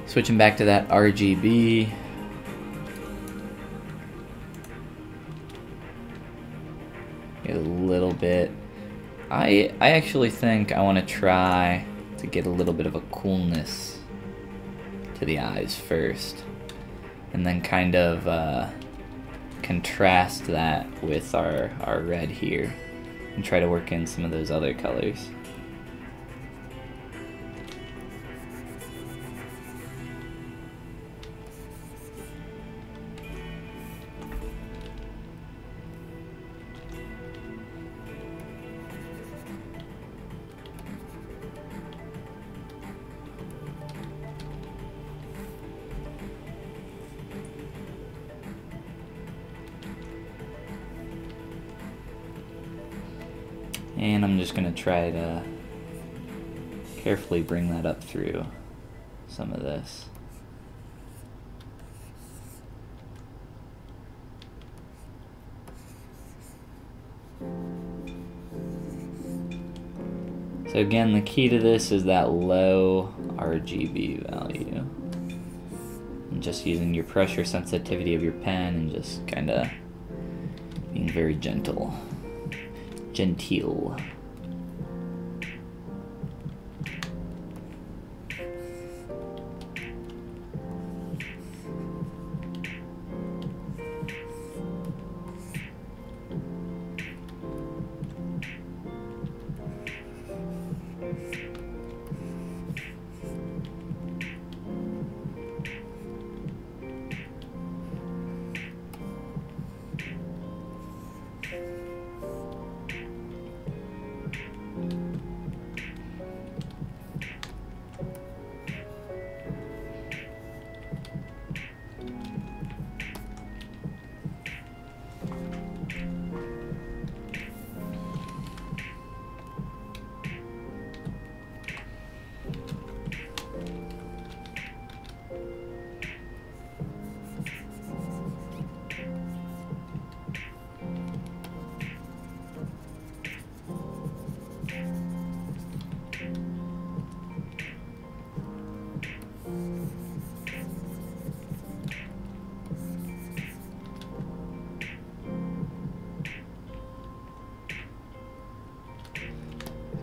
Switching back to that RGB. A little bit. I actually think I want to try to get a little bit of a coolness to the eyes first, and then kind of contrast that with our red here, and try to work in some of those other colors. And I'm just going to try to carefully bring that up through some of this. So again, the key to this is that low RGB value. And just using your pressure sensitivity of your pen and just kind of being very gentle. Genteel.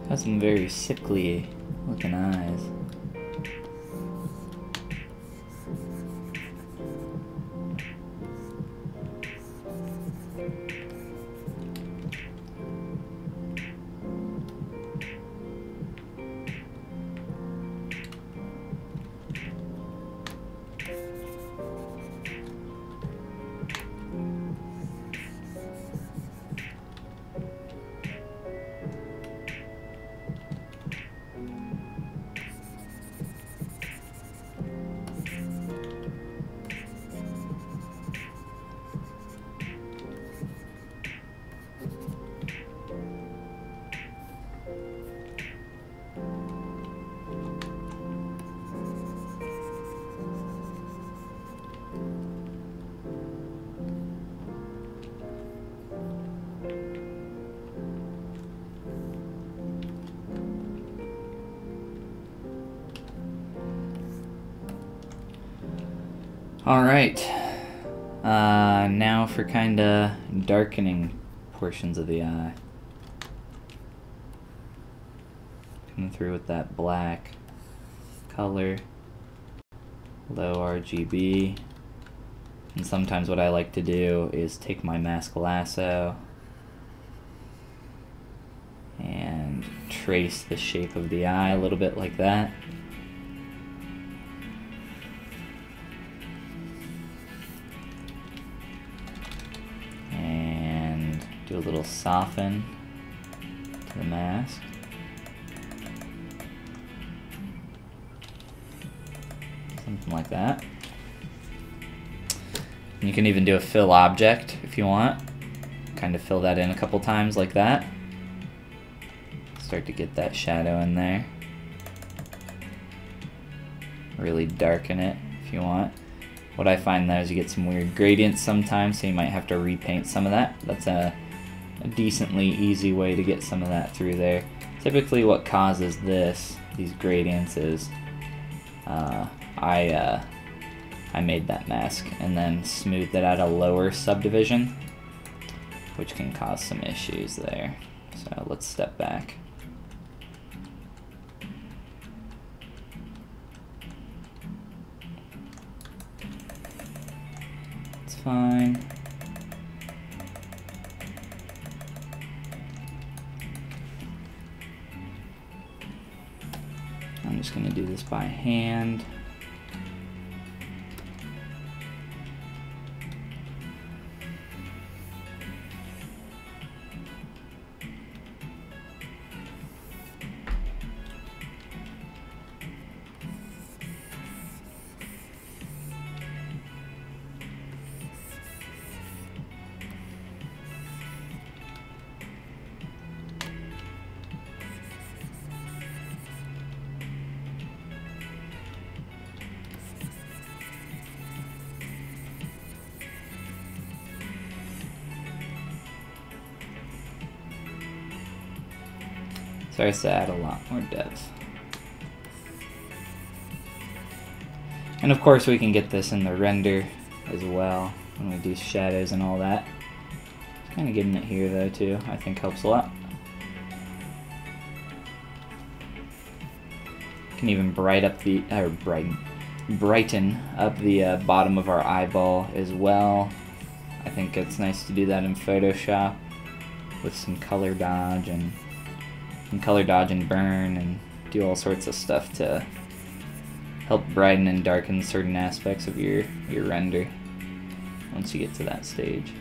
Has some very sickly looking eyes. Alright, now for kinda darkening portions of the eye. Coming through with that black color, low RGB. And sometimes what I like to do is take my mask lasso and trace the shape of the eye a little bit like that. And do a little soften to the mask. Something like that. And you can even do a fill object if you want. Kind of fill that in a couple times like that. Start to get that shadow in there. Really darken it if you want. What I find though is you get some weird gradients sometimes, so you might have to repaint some of that. That's a decently easy way to get some of that through there. Typically what causes these gradients is I made that mask and then smoothed it out a lower subdivision, which can cause some issues there. So let's step back. It's fine. I'm just going to do this by hand. Starts to add a lot more depth. And of course we can get this in the render as well when we do shadows and all that. Kind of getting it here though too, I think helps a lot. Can even brighten up the bottom of our eyeball as well. I think it's nice to do that in Photoshop with some color dodge and burn and do all sorts of stuff to help brighten and darken certain aspects of your render once you get to that stage.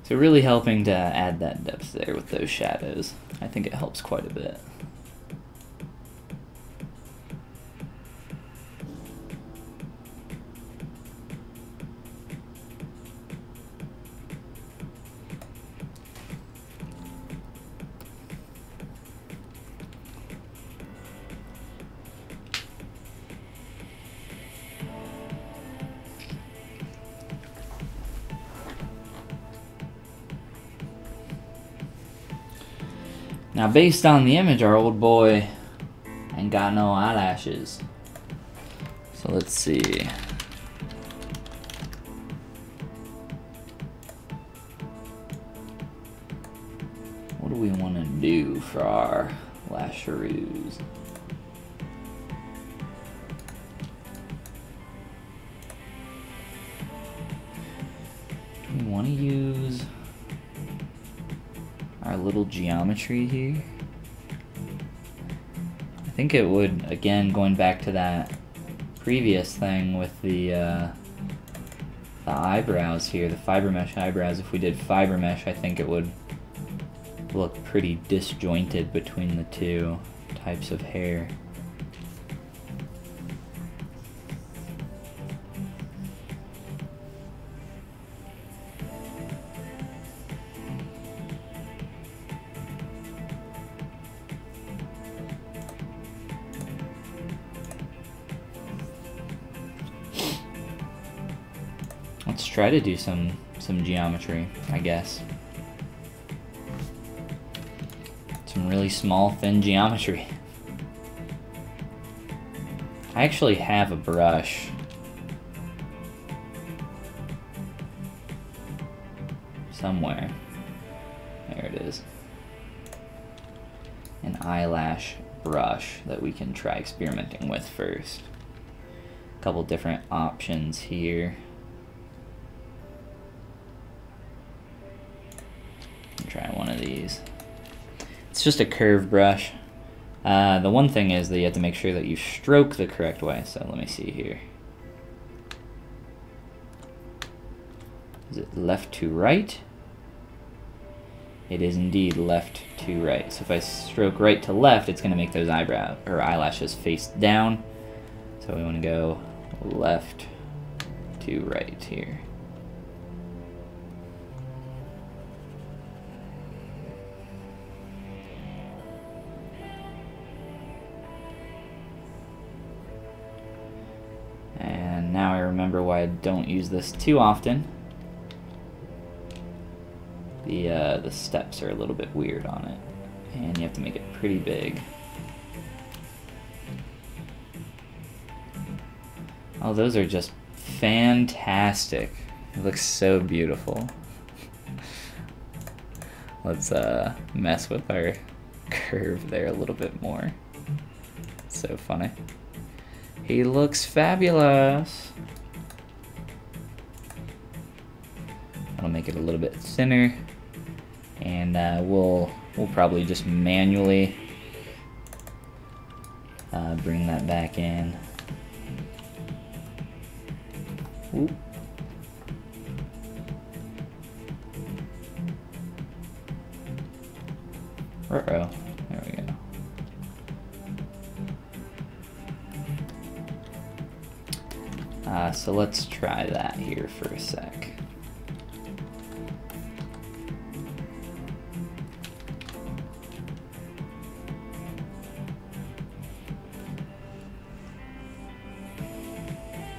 So really helping to add that depth there with those shadows. I think it helps quite a bit. Now, based on the image, our old boy ain't got no eyelashes. So let's see. What do we want to do for our lasheroos? We want to use our little geometry here. I think it would, again, going back to that previous thing with the eyebrows here, the fiber mesh eyebrows. If we did fiber mesh, I think it would look pretty disjointed between the two types of hair. Let's try to do some geometry, I guess. Let's Some really small, thin geometry. I actually have a brush. Somewhere. There it is. An eyelash brush that we can try experimenting with first. A couple different options here. Try one of these. It's just a curved brush. The one thing is that you have to make sure that you stroke the correct way. So let me see here. Is it left to right? It is indeed left to right. So if I stroke right to left, it's going to make those eyebrow or eyelashes face down. So we want to go left to right here. And now I remember why I don't use this too often. The steps are a little bit weird on it, and you have to make it pretty big. Oh, those are just fantastic. It looks so beautiful. Let's mess with our curve there a little bit more. So funny. He looks fabulous. I'll make it a little bit thinner, and we'll probably just manually bring that back in. Ooh. Uh-oh. There we go. So let's try that here for a sec.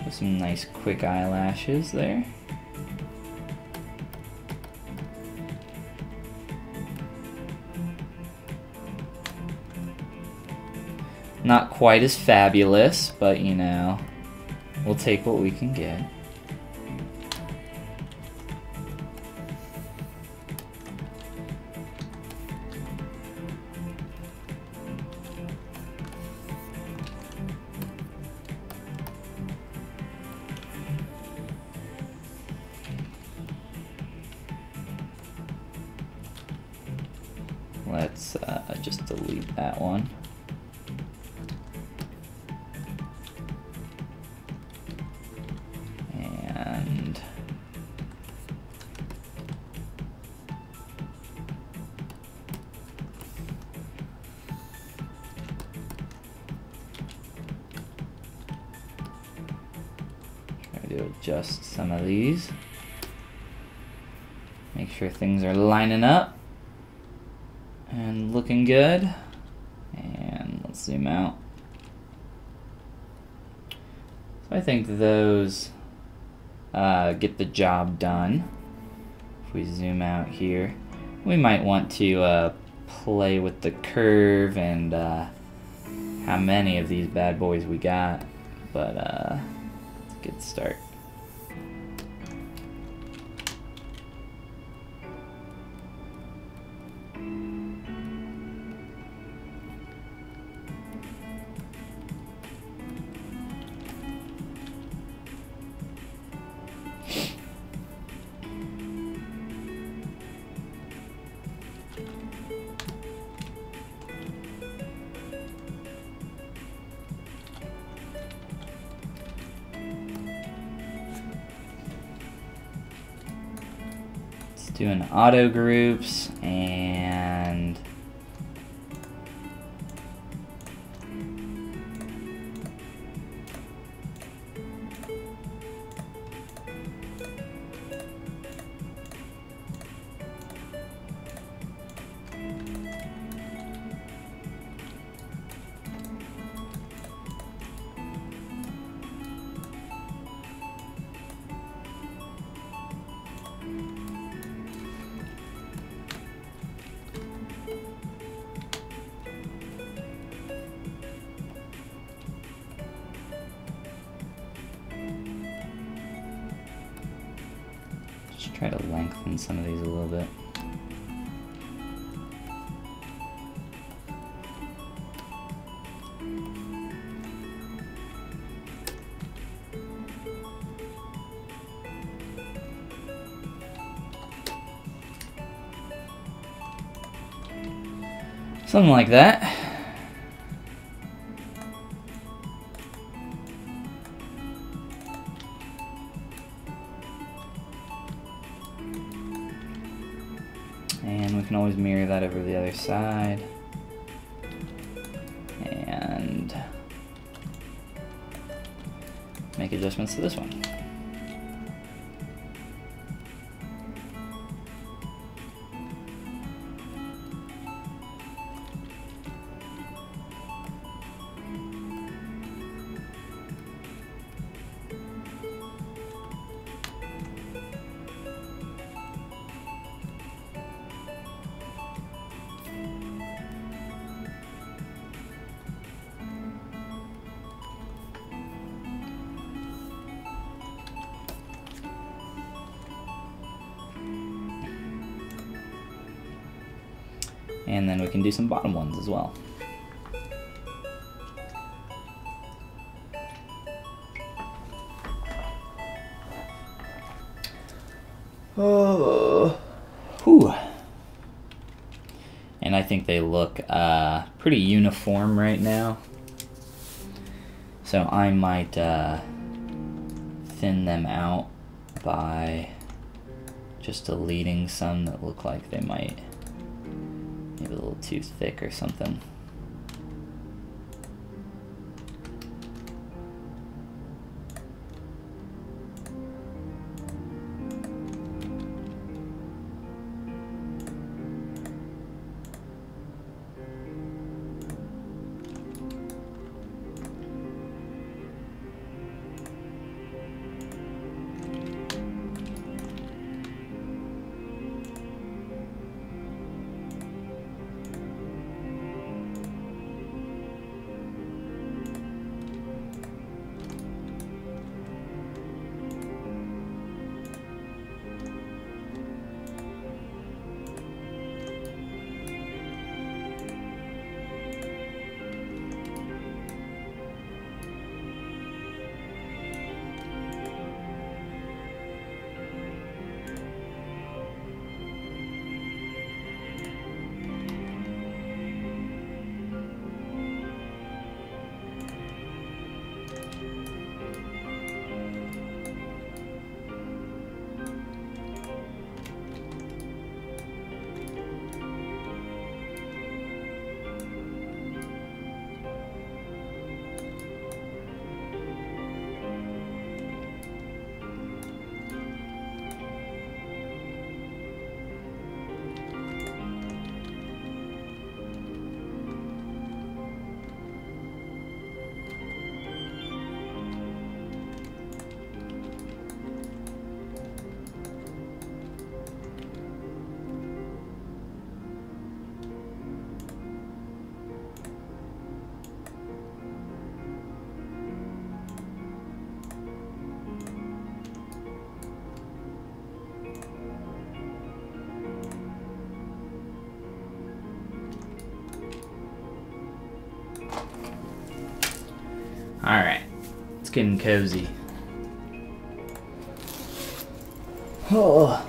With some nice quick eyelashes there. Not quite as fabulous, but you know, we'll take what we can get. Let's just delete that one. And try to adjust some of these. Make sure things are lining up and looking good. And let's zoom out. So I think those get the job done. If we zoom out here, we might want to play with the curve and how many of these bad boys we got, but let's get started. Doing auto groups and Try to lengthen some of these a little bit. Something like that. And we can always mirror that over the other side. And make adjustments to this one. And then we can do some bottom ones as well. Oh, whew. And I think they look pretty uniform right now. So I might thin them out by just deleting some that look like they might maybe a little too thick or something. Alright, it's getting cozy. Oh.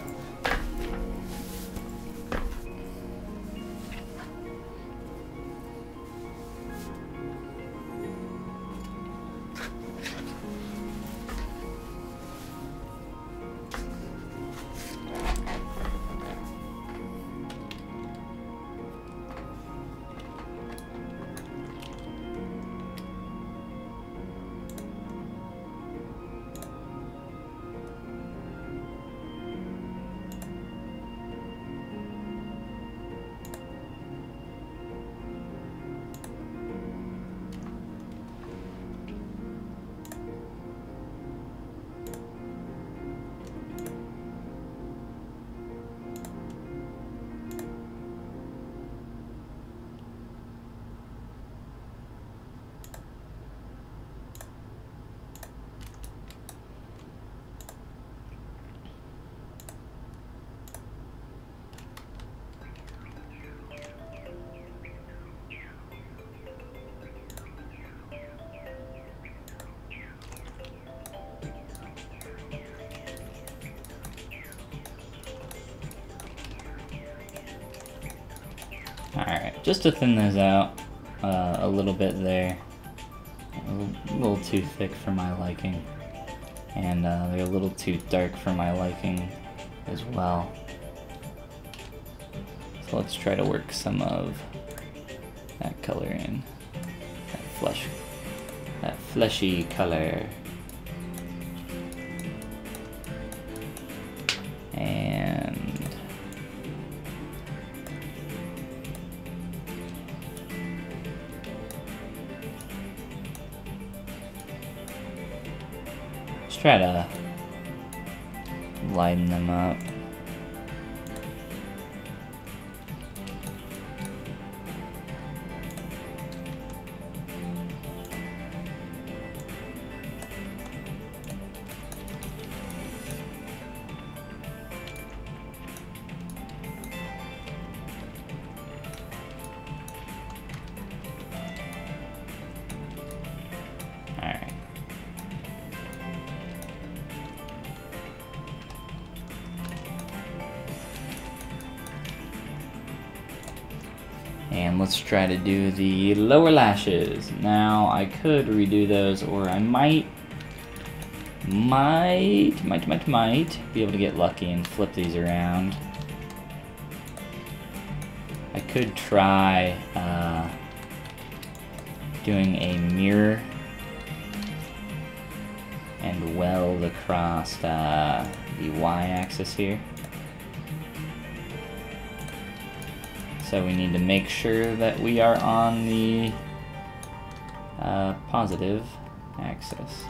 Alright, just to thin those out a little bit there. A little too thick for my liking. And they're a little too dark for my liking as well. So let's try to work some of that color in. That fleshy color. And let's try to lighten them up. And let's try to do the lower lashes. Now, I could redo those, or I might be able to get lucky and flip these around. I could try doing a mirror and weld across the y-axis here. So we need to make sure that we are on the positive axis.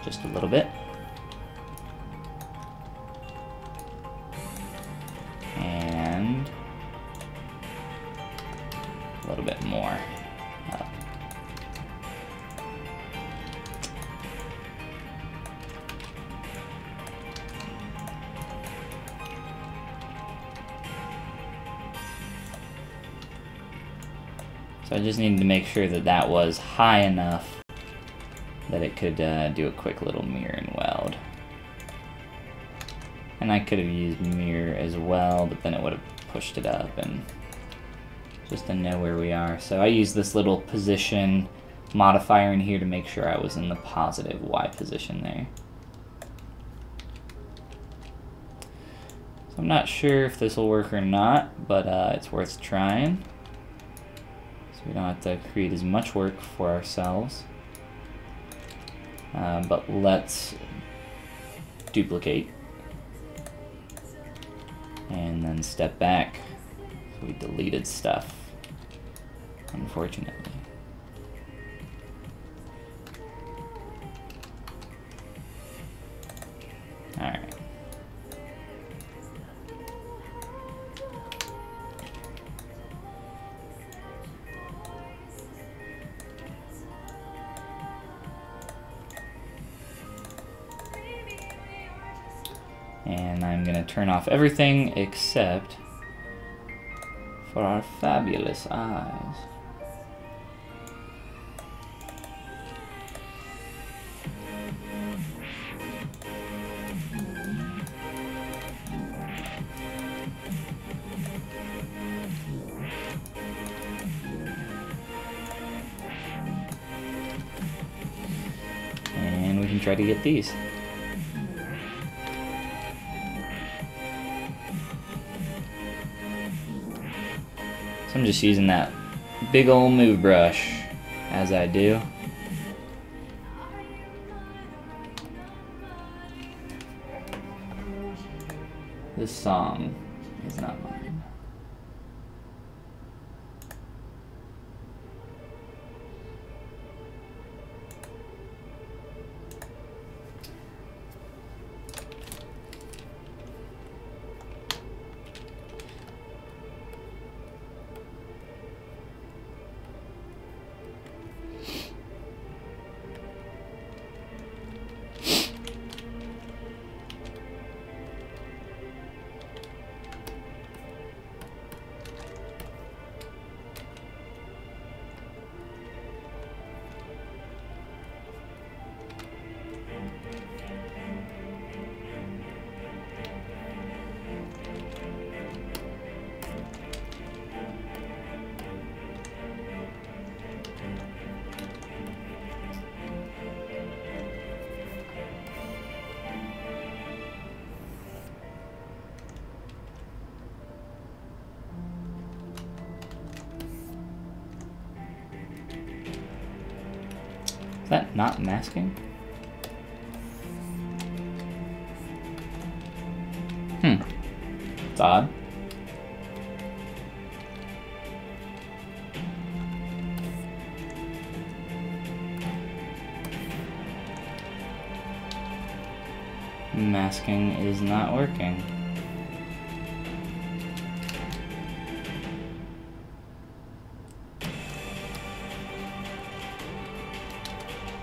Just a little bit. And a little bit more. So I just needed to make sure that that was high enough that it could do a quick little mirror and weld. And I could have used mirror as well, but then it would have pushed it up, and just to know where we are. So I used this little position modifier in here to make sure I was in the positive Y position there. So I'm not sure if this will work or not, but it's worth trying. So we don't have to create as much work for ourselves. But let's duplicate. And then step back. So we deleted stuff, unfortunately. Alright. And I'm going to turn off everything except for our fabulous eyes. And we can try to get these. I'm just using that big old move brush as I do. This song is not mine. Is that not masking? It's odd. Masking is not working.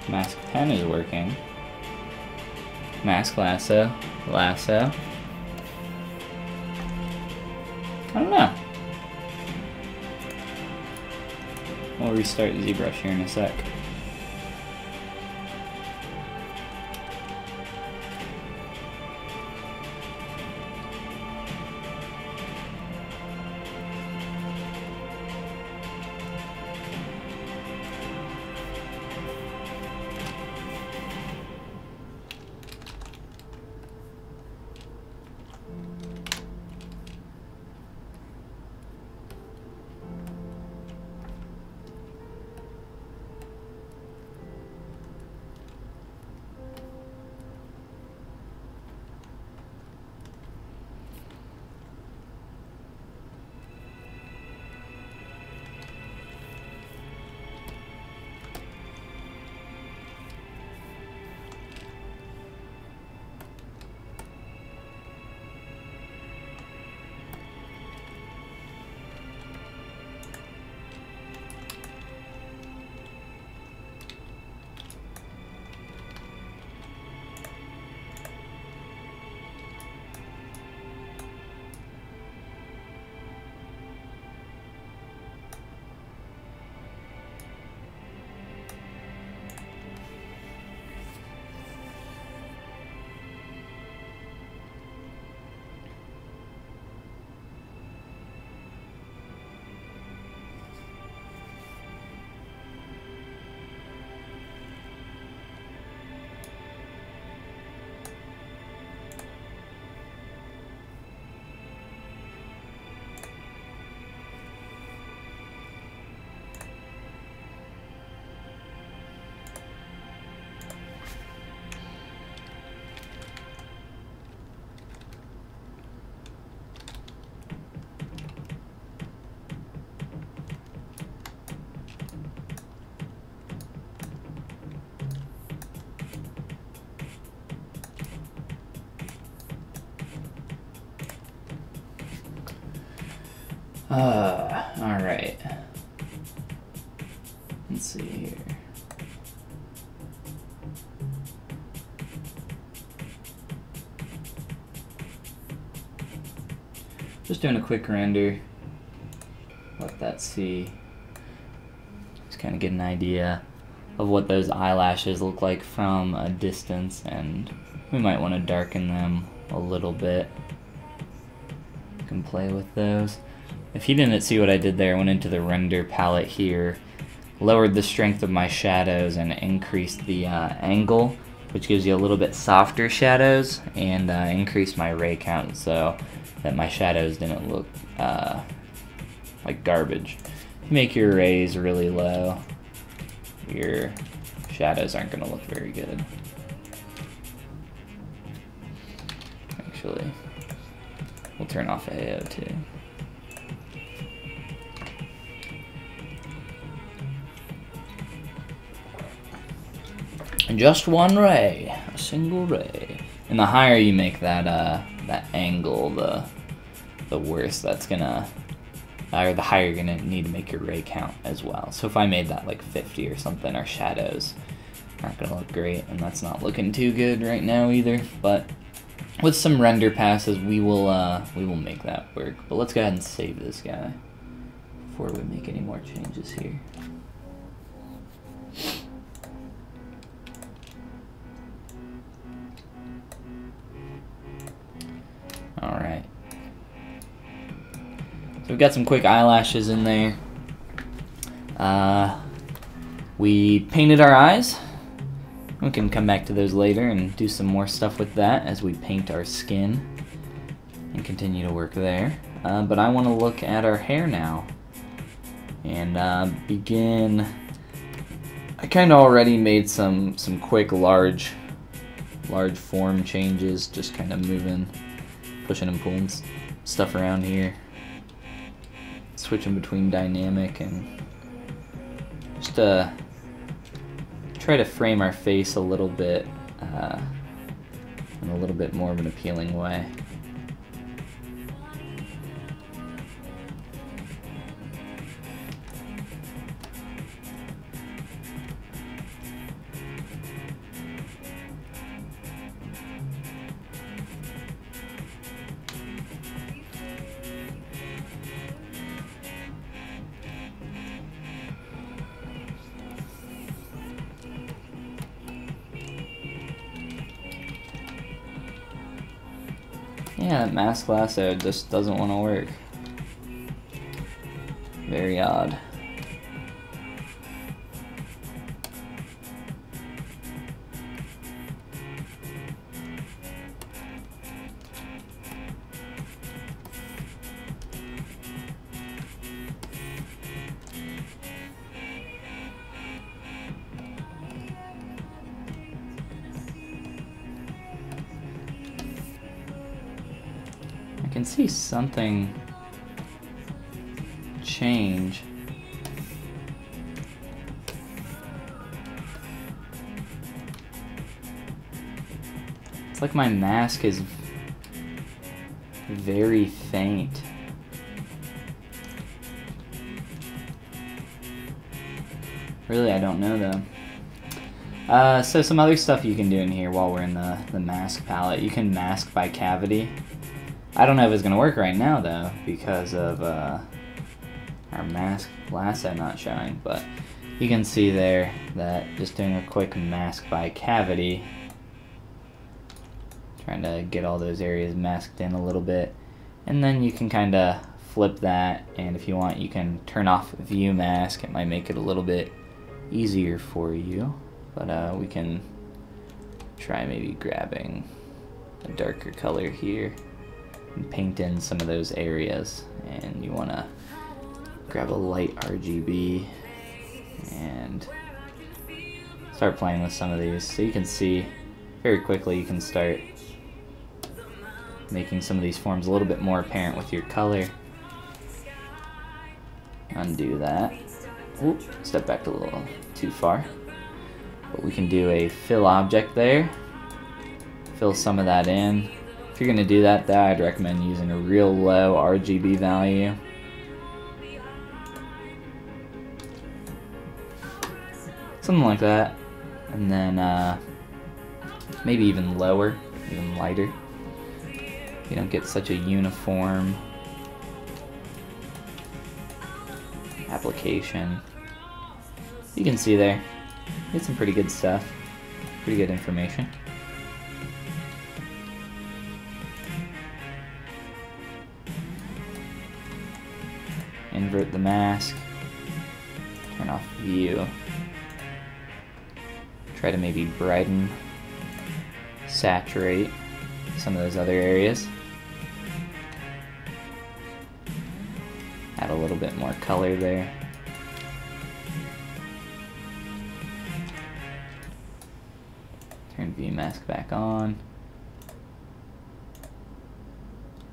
Mask pen is working. Mask lasso. Lasso. I don't know. We'll restart ZBrush here in a sec. Alright. Let's see here. Just doing a quick render. Let that see. Just kind of get an idea of what those eyelashes look like from a distance, and we might want to darken them a little bit. You can play with those. If you didn't see what I did there, I went into the render palette here, lowered the strength of my shadows and increased the angle, which gives you a little bit softer shadows, and increased my ray count so that my shadows didn't look like garbage. If you make your rays really low, your shadows aren't going to look very good. Actually, we'll turn off AO too. Just one ray, a single ray. And the higher you make that that angle, the worse that's gonna, or the higher you're gonna need to make your ray count as well. So if I made that like 50 or something, our shadows aren't gonna look great, and that's not looking too good right now either. But with some render passes, we will make that work. But let's go ahead and save this guy before we make any more changes here. Alright. So we've got some quick eyelashes in there. We painted our eyes. We can come back to those later and do some more stuff with that as we paint our skin and continue to work there. But I want to look at our hair now and begin I kind of already made some quick large form changes, just kind of moving, pushing and pulling stuff around here, switching between dynamic and just try to frame our face a little bit in a little bit more of an appealing way. Yeah, that mask lasso just doesn't want to work. Very odd. I can see something change. It's like my mask is very faint. Really, I don't know though. So some other stuff you can do in here while we're in the mask palette. You can mask by cavity. I don't know if it's going to work right now, though, because of our mask lasso not showing, but you can see there that just doing a quick mask by cavity, trying to get all those areas masked in a little bit, and then you can kind of flip that, and if you want, you can turn off view mask. It might make it a little bit easier for you, but we can try maybe grabbing a darker color here and paint in some of those areas. And you want to grab a light RGB and start playing with some of these, so you can see very quickly you can start making some of these forms a little bit more apparent with your color. Undo that. Oop, step back a little too far. But we can do a fill object there, fill some of that in. If you're going to do that, though, I'd recommend using a real low RGB value. Something like that. And then maybe even lower, even lighter. You don't get such a uniform application. You can see there, get some pretty good stuff, pretty good information. Invert the mask, turn off view, try to maybe brighten, saturate some of those other areas, add a little bit more color there. Turn view mask back on.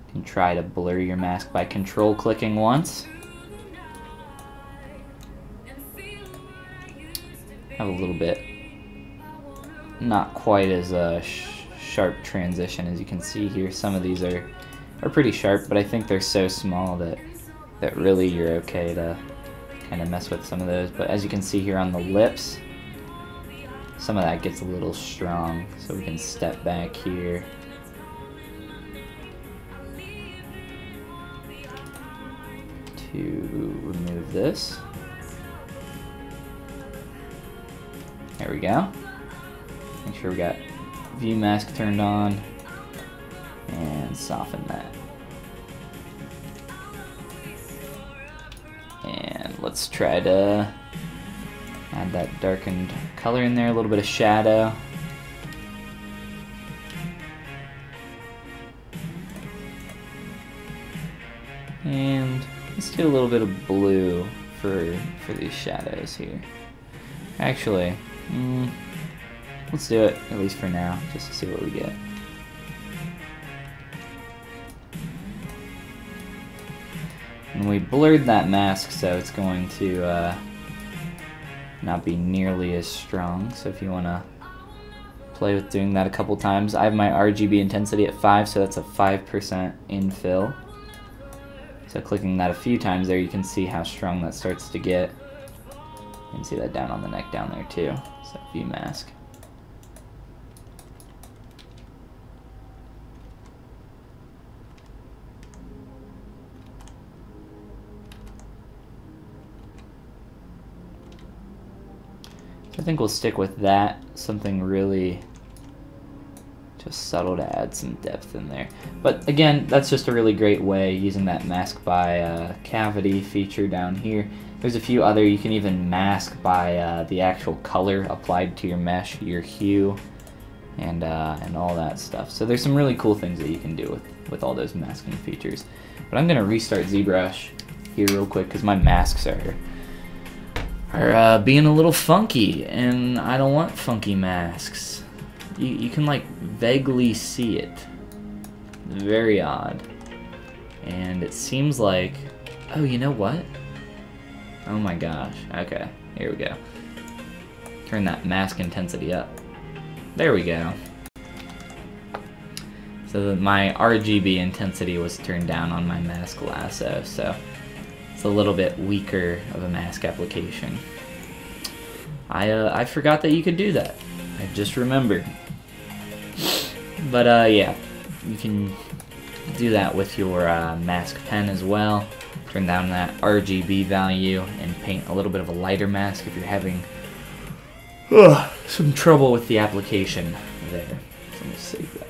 You can try to blur your mask by control clicking once. Have a little bit, not quite as sharp transition as you can see here. Some of these are pretty sharp, but I think they're so small that really you're okay to kind of mess with some of those. But as you can see here on the lips, some of that gets a little strong, so we can step back here. To remove this. There we go. Make sure we got view mask turned on and soften that. And let's try to add that darkened color in there, a little bit of shadow. And let's do a little bit of blue for these shadows here. Actually, let's do it, at least for now, just to see what we get. And we blurred that mask, so it's going to not be nearly as strong. So if you want to play with doing that a couple times, I have my RGB intensity at 5, so that's a 5% infill. So clicking that a few times there, you can see how strong that starts to get. You can see that down on the neck down there too. So view mask. So I think we'll stick with that. Something really just subtle to add some depth in there. But again, that's just a really great way using that mask by cavity feature down here. There's a few other, you can even mask by the actual color applied to your mesh, your hue, and all that stuff. So there's some really cool things that you can do with all those masking features. But I'm gonna restart ZBrush here real quick because my masks are being a little funky, and I don't want funky masks. You can like vaguely see it. Very odd. And it seems like, oh, you know what? Oh my gosh. Okay, here we go. Turn that mask intensity up. There we go. So that my RGB intensity was turned down on my mask lasso, so it's a little bit weaker of a mask application. I forgot that you could do that. I just remembered. But yeah, you can do that with your mask pen as well. Turn down that RGB value and paint a little bit of a lighter mask if you're having some trouble with the application there. So let me save that.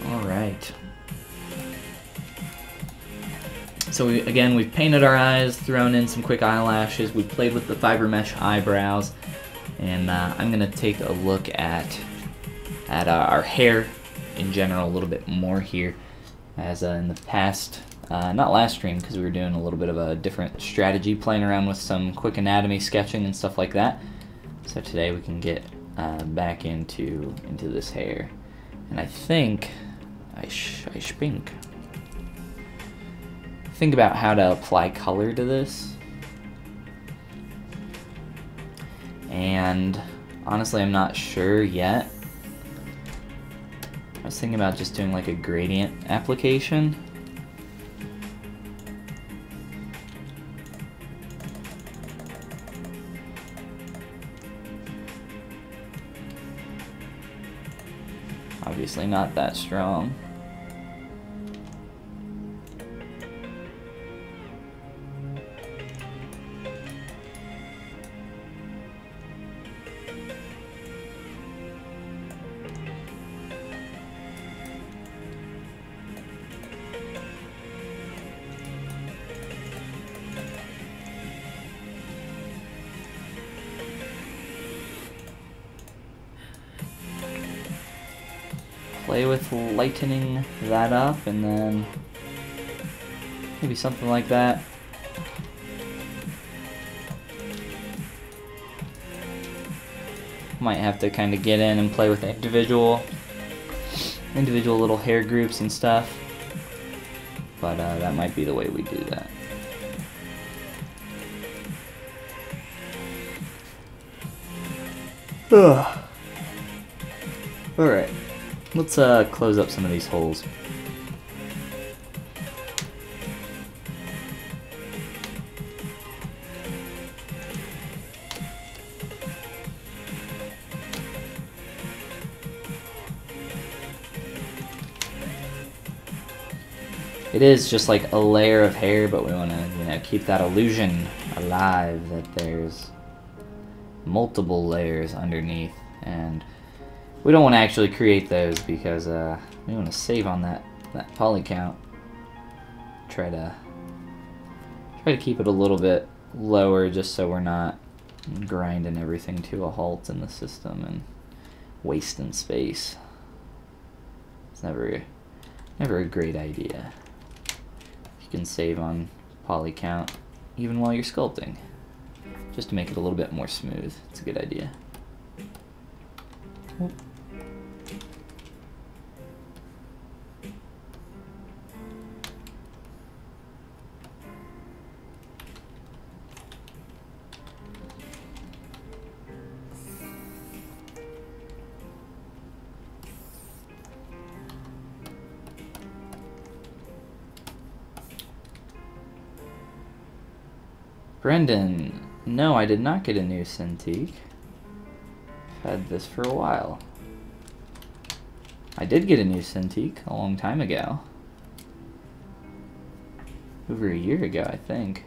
Alright. So we've painted our eyes, thrown in some quick eyelashes, we played with the fiber mesh eyebrows, and I'm going to take a look at our hair in general a little bit more here, as in the past, not last stream because we were doing a little bit of a different strategy, playing around with some quick anatomy sketching and stuff like that. So today we can get back into this hair, and I think think about how to apply color to this, and honestly I'm not sure yet. I was thinking about just doing like a gradient application. Obviously not that strong. Play with lightening that up, and then maybe something like that. Might have to kind of get in and play with individual little hair groups and stuff, but that might be the way we do that. Alright. Let's close up some of these holes. It is just like a layer of hair, but we want to, keep that illusion alive that there's multiple layers underneath, and we don't want to actually create those because we want to save on that poly count. Try to keep it a little bit lower, just so we're not grinding everything to a halt in the system and wasting space. It's never a great idea. can save on poly count even while you're sculpting, just to make it a little bit more smooth. It's a good idea. Oop. Brendan, no, I did not get a new Cintiq. I've had this for a while. I did get a new Cintiq a long time ago. Over a year ago, I think.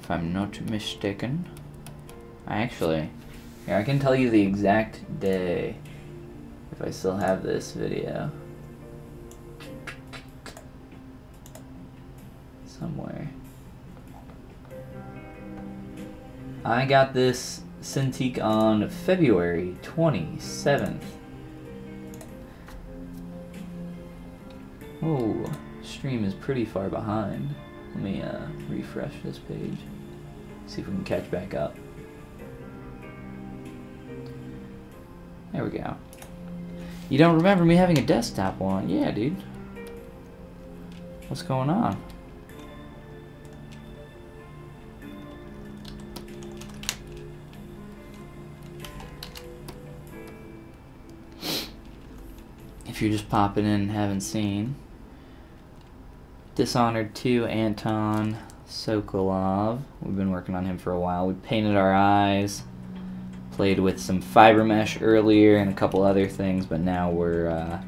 If I'm not mistaken. Here, I can tell you the exact day if I still have this video. Somewhere. I got this Cintiq on February 27th. Oh, stream is pretty far behind. Let me refresh this page. See if we can catch back up. There we go. You don't remember me having a desktop one? Yeah, dude. What's going on? If you're just popping in and haven't seen, Dishonored 2, Anton Sokolov. We've been working on him for a while. We painted our eyes, played with some fiber mesh earlier and a couple other things, but now we're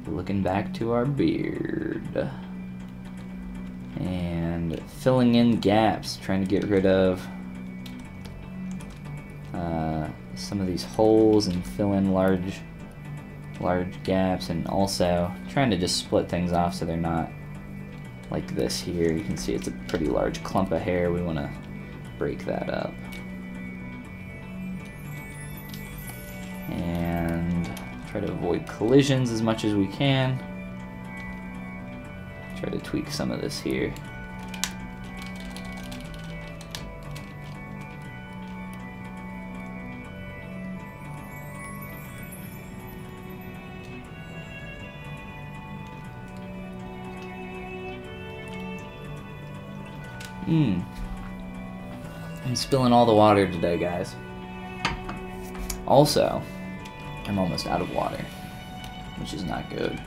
looking back to our beard and filling in gaps, trying to get rid of some of these holes and fill in large gaps, and also trying to just split things off so they're not like this here. You can see it's a pretty large clump of hair. We want to break that up. And try to avoid collisions as much as we can. Try to tweak some of this here. I'm spilling all the water today, guys. Also, I'm almost out of water, which is not good.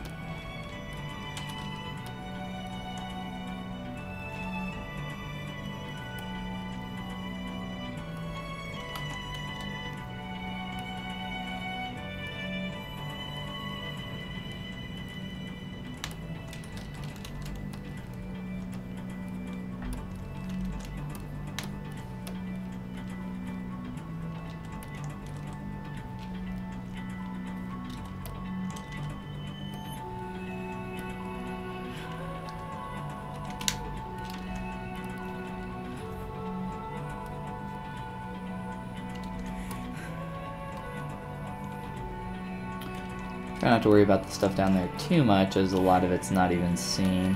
Try not to worry about the stuff down there too much, as a lot of it's not even seen.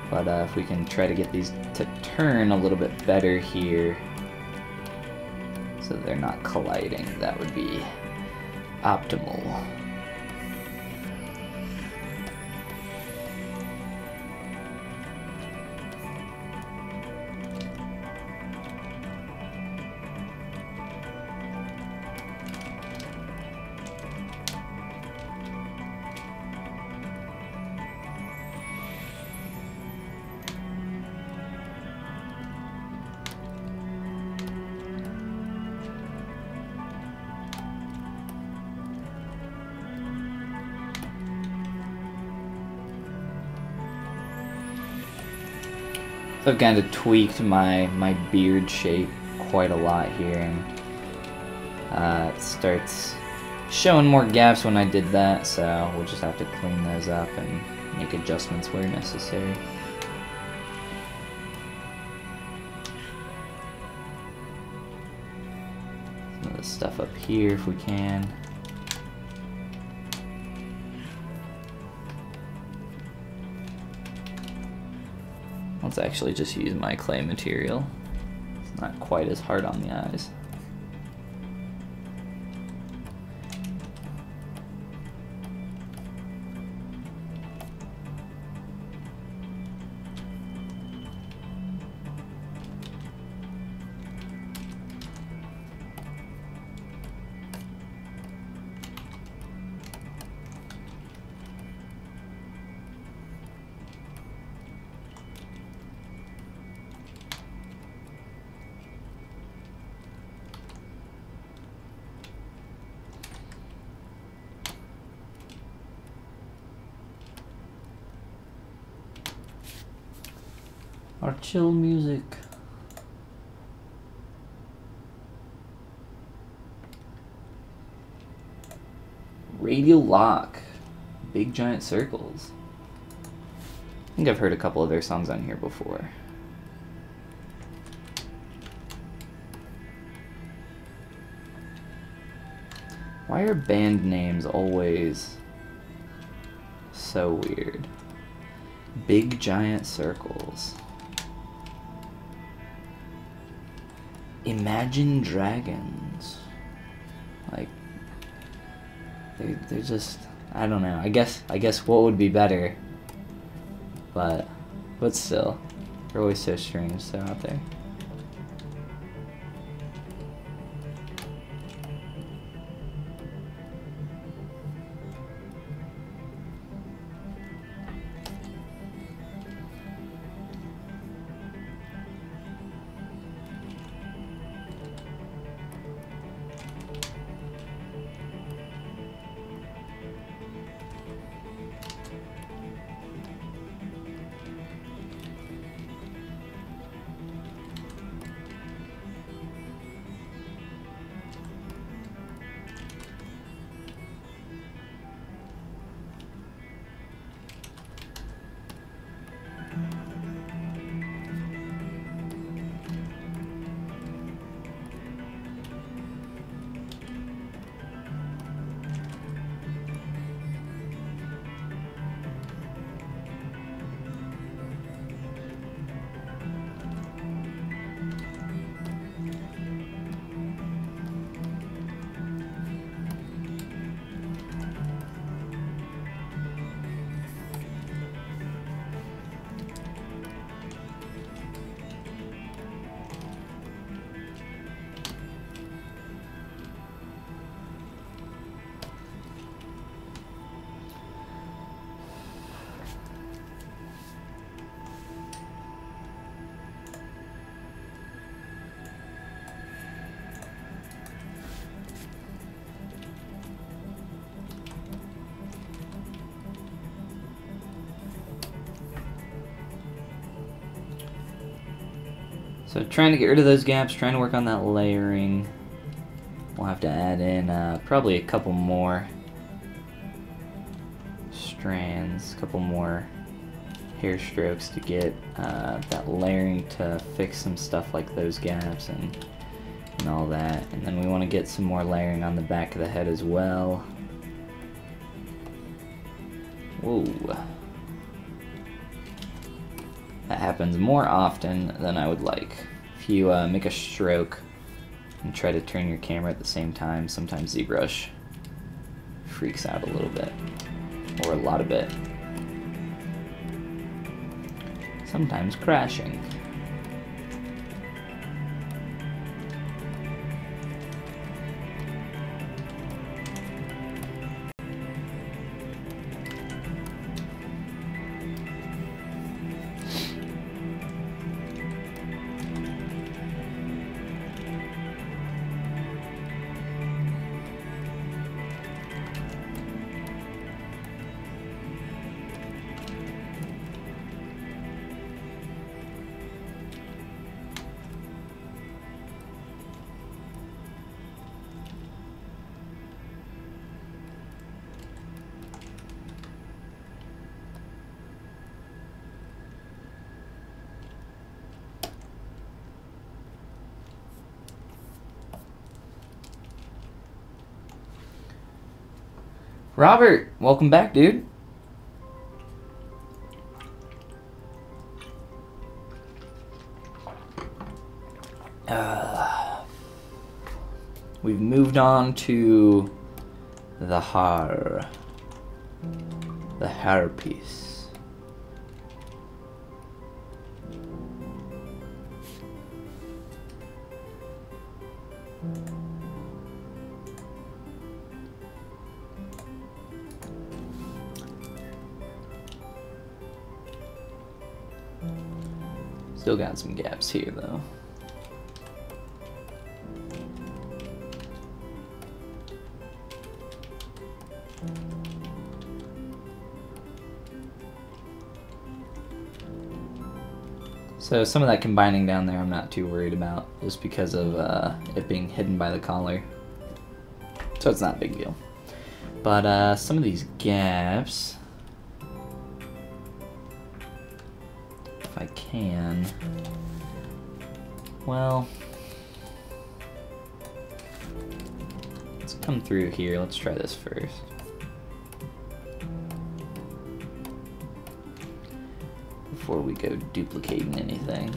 But if we can try to get these to turn a little bit better here, so that they're not colliding, that would be optimal. So I've kind of tweaked my beard shape quite a lot here, and it starts showing more gaps when I did that, so we'll just have to clean those up and make adjustments where necessary. of this stuff up here if we can. Let's actually just use my clay material. It's not quite as hard on the eyes. Our chill music. Radial Lock. Big Giant Circles. I think I've heard a couple of their songs on here before. Why are band names always so weird? Big Giant Circles. Imagine Dragons. Like, they're just, I don't know. I guess what would be better, but still, they're always so strange, so out there. So trying to get rid of those gaps, trying to work on that layering. We'll have to add in probably a couple more strands, a couple more hair strokes to get that layering to fix some stuff like those gaps and all that. And then we want to get some more layering on the back of the head as well. Whoa. That happens more often than I would like. If you make a stroke and try to turn your camera at the same time, sometimes ZBrush freaks out a little bit, or a lot of it. Sometimes crashing. Robert, welcome back, dude. We've moved on to the har piece. Still got some gaps here, though. So some of that combining down there I'm not too worried about, just because of it being hidden by the collar. So it's not a big deal. But some of these gaps, if I can, well, let's come through here. Let's try this first. Before we go duplicating anything.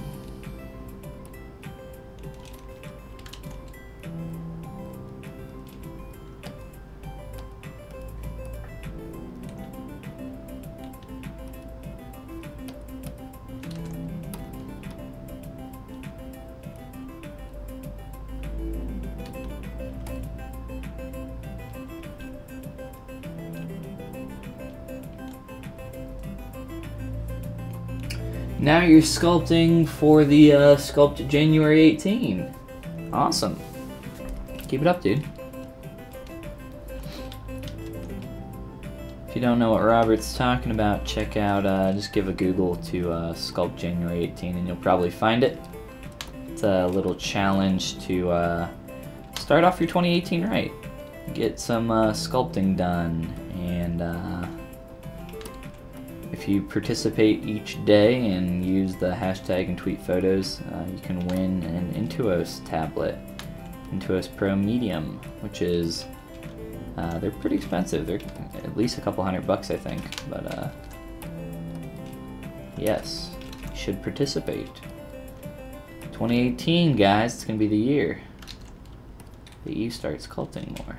Now you're sculpting for the Sculpt January 18. Awesome. Keep it up, dude. If you don't know what Robert's talking about, check out, just give a Google to Sculpt January 18 and you'll probably find it. It's a little challenge to start off your 2018 right. Get some sculpting done, and if you participate each day and use the hashtag and tweet photos, you can win an Intuos tablet, Intuos Pro Medium, which is, they're pretty expensive. They're at least a couple $100, I think, but yes, you should participate. 2018, guys, it's gonna be the year that you start sculpting more.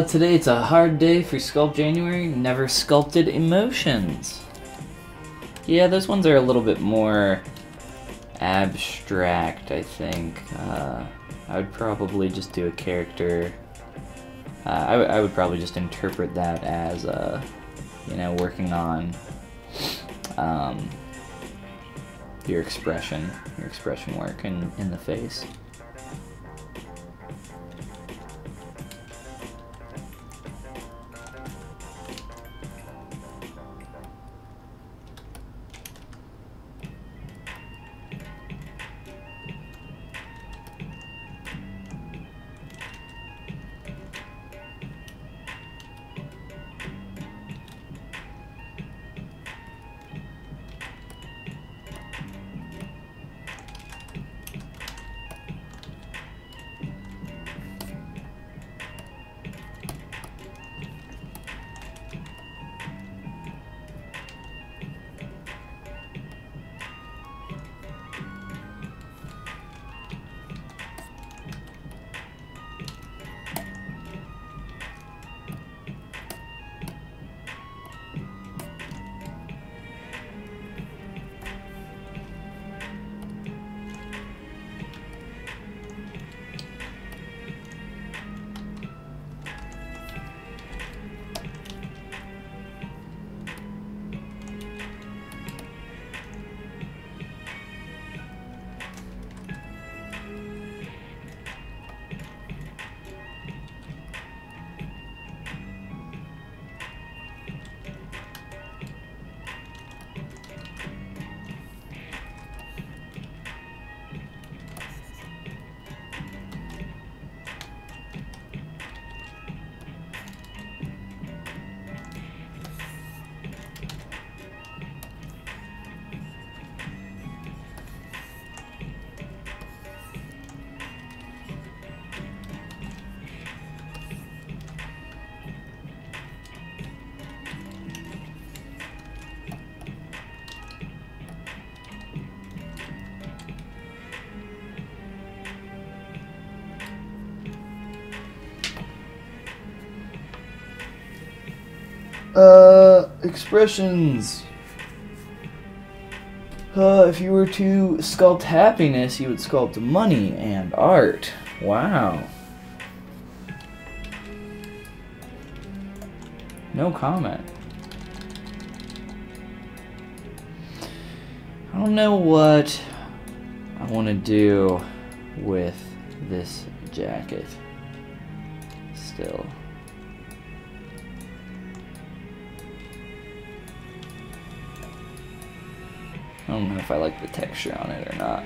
Today it's a hard day for Sculpt January. Never sculpted emotions. Yeah, those ones are a little bit more abstract, I think. I would probably just do a character. I would probably just interpret that as, you know, working on your expression work in the face. Expressions. If you were to sculpt happiness, you would sculpt money and art. Wow. No comment. I don't know what I want to do with this jacket still. I don't know if I like the texture on it or not.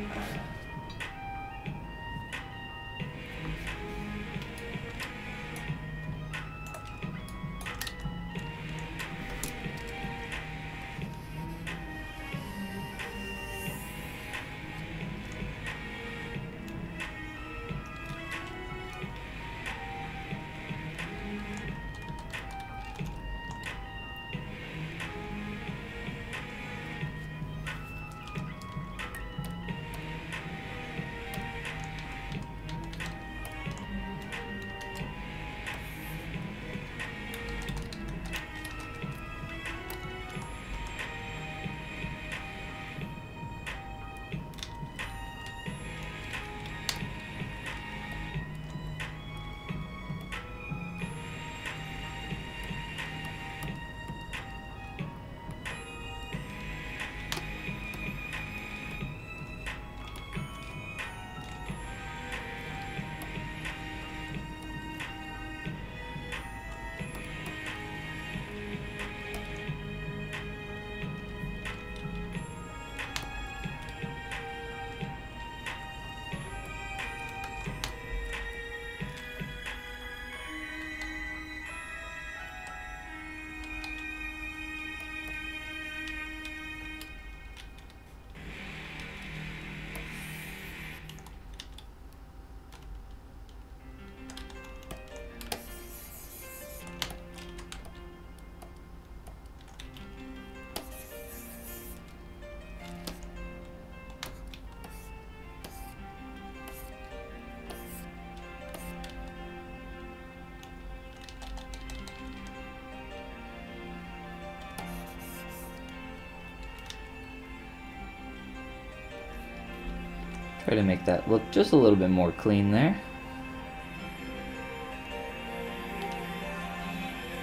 Try to make that look just a little bit more clean there.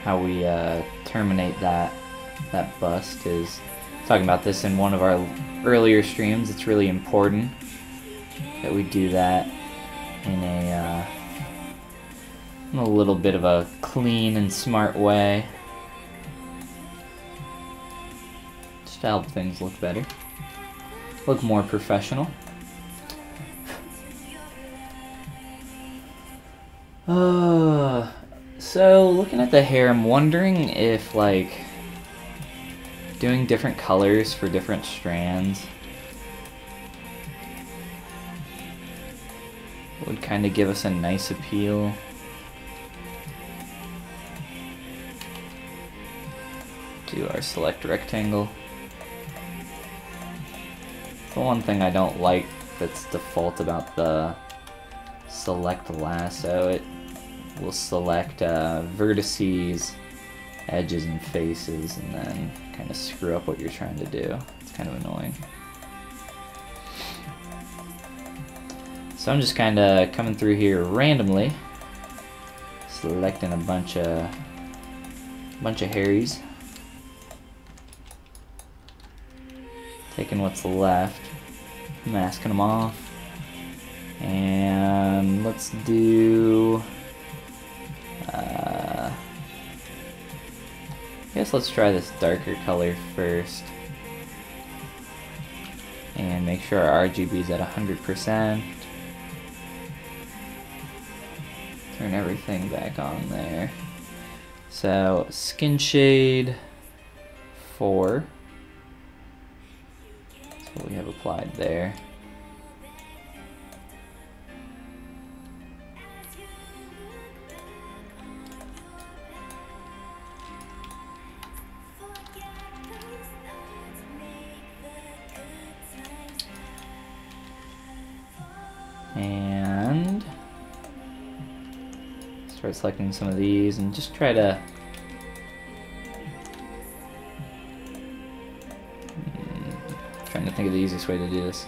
How we terminate that bust is talking about this in one of our earlier streams. It's really important that we do that in a little bit of a clean and smart way, just to help things look better, look more professional. So looking at the hair, I'm wondering if like doing different colors for different strands would kind of give us a nice appeal. Do our select rectangle. The one thing I don't like that's default about the select lasso, it will select vertices, edges, and faces, and then kind of screw up what you're trying to do. It's kind of annoying. So I'm just kind of coming through here randomly, selecting a bunch of hairies, taking what's left, masking them off, and let's do. I guess let's try this darker color first and make sure our RGB is at 100%. Turn everything back on there. So skin shade 4. That's what we have applied there. And start selecting some of these and just try to think of the easiest way to do this.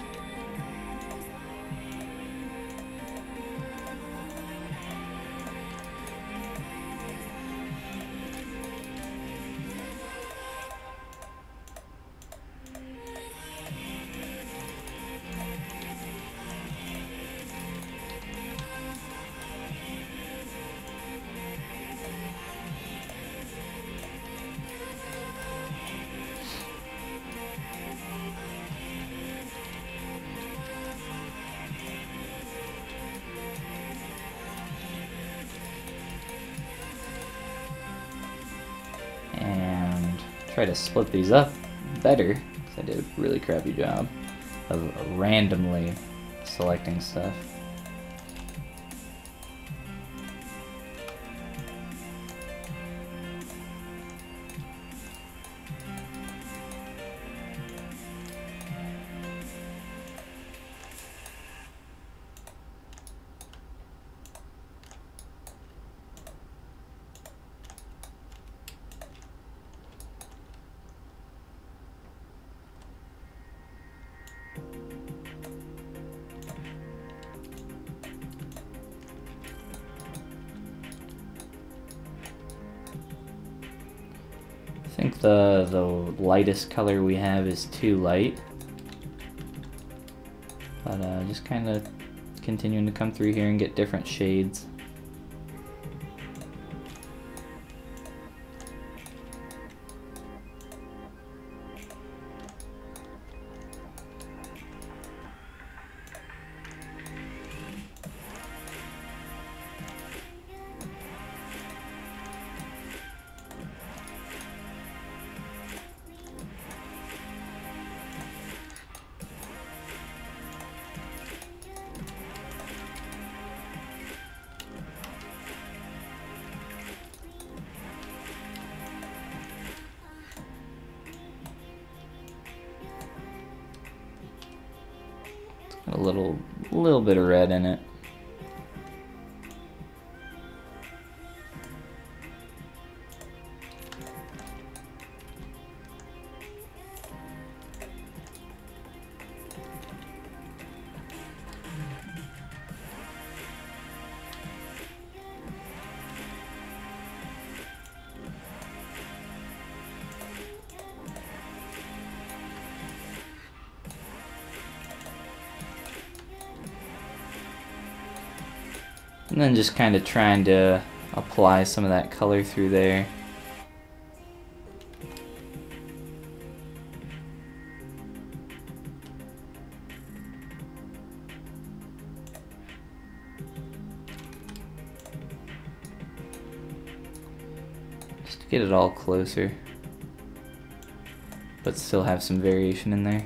And try to split these up better, because I did a really crappy job of randomly selecting stuff. I think the lightest color we have is too light, but just kind of continuing to come through here and get different shades. A little bit of red in it. And then just kind of trying to apply some of that color through there. Just to get it all closer, but still have some variation in there.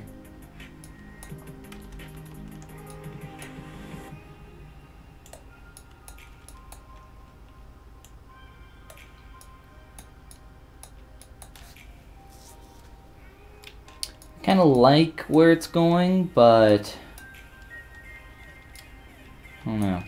Kind of like where it's going, but I don't know.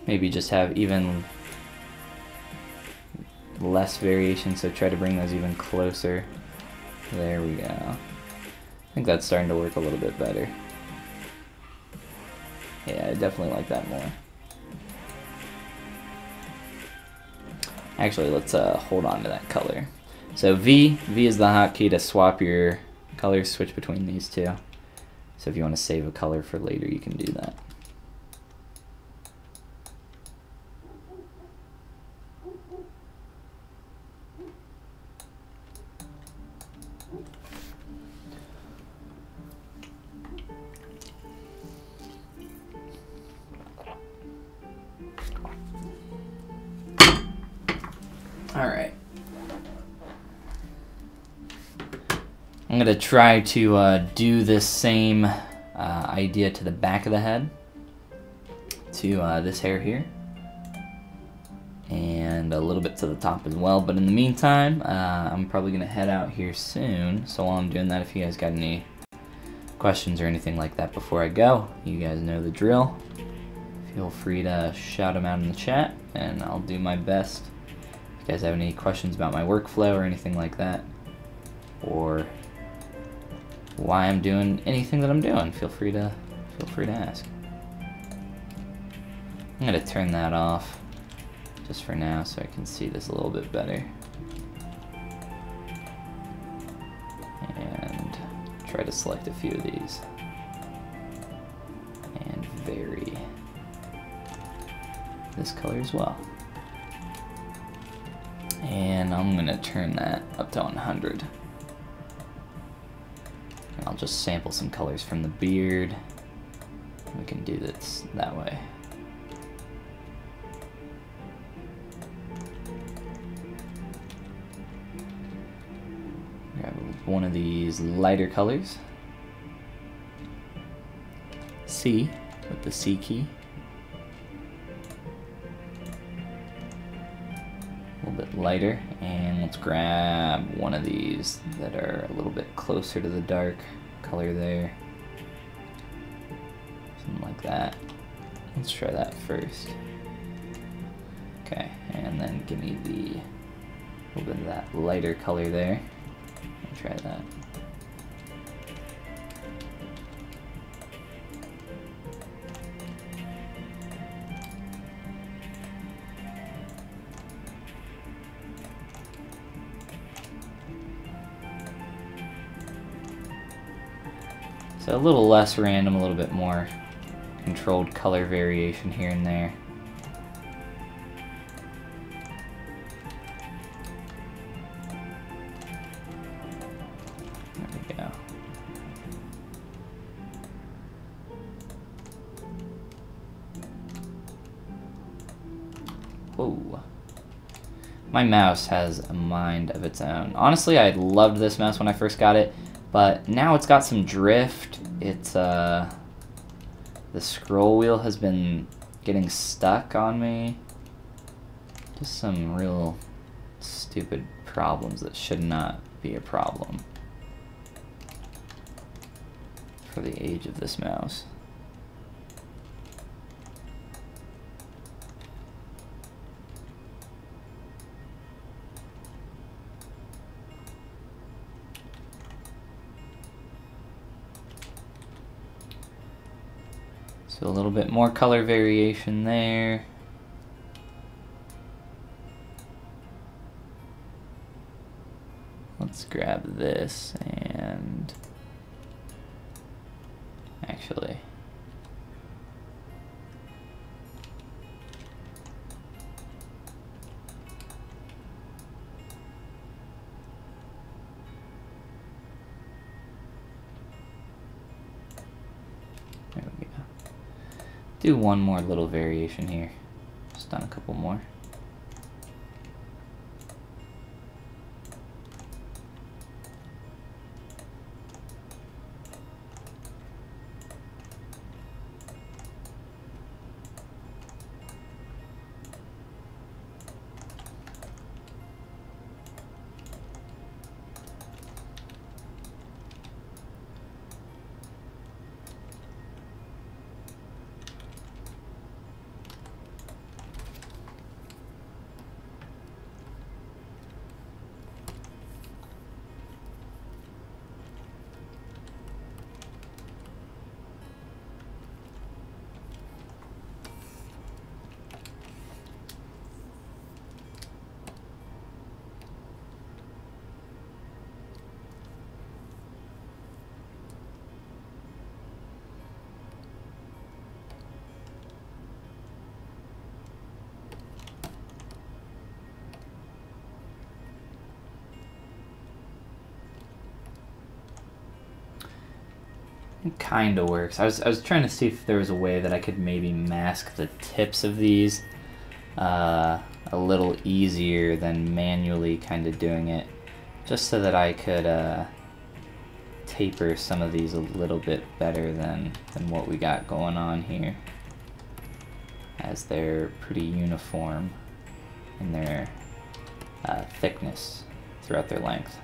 Maybe just have even less variation, so try to bring those even closer. There we go. I think that's starting to work a little bit better. Yeah, I definitely like that more. Actually, let's hold on to that color. So V is the hotkey to swap your colors, switch between these two. So if you want to save a color for later, you can do that. Alright. I'm going to try to do this same idea to the back of the head, to this hair here, and a little bit to the top as well. But in the meantime, I'm probably going to head out here soon. So while I'm doing that, if you guys got any questions or anything like that before I go, you guys know the drill. Feel free to shout them out in the chat, and I'll do my best. If you guys have any questions about my workflow or anything like that, or why I'm doing anything that I'm doing, feel free to ask. I'm gonna turn that off just for now so I can see this a little bit better, and try to select a few of these and vary this color as well. And I'm gonna turn that up to 100. And I'll just sample some colors from the beard. We can do this that way. Grab one of these lighter colors. C with the C key. A little bit lighter, and let's grab one of these that are a little bit closer to the dark color there. Something like that. Let's try that first. Okay, and then give me a little bit of that lighter color there. I'll try that. So a little less random, a little bit more controlled color variation here and there. There we go. Whoa. My mouse has a mind of its own. Honestly, I loved this mouse when I first got it, but now it's got some drift. It's the scroll wheel has been getting stuck on me. Just some real stupid problems that should not be a problem for the age of this mouse. So a little bit more color variation there. Let's grab this and actually there we go. Do one more little variation here. Just done a couple more. It kind of works. I was trying to see if there was a way that I could maybe mask the tips of these a little easier than manually kind of doing it, just so that I could taper some of these a little bit better than what we got going on here, as they're pretty uniform in their thickness throughout their length.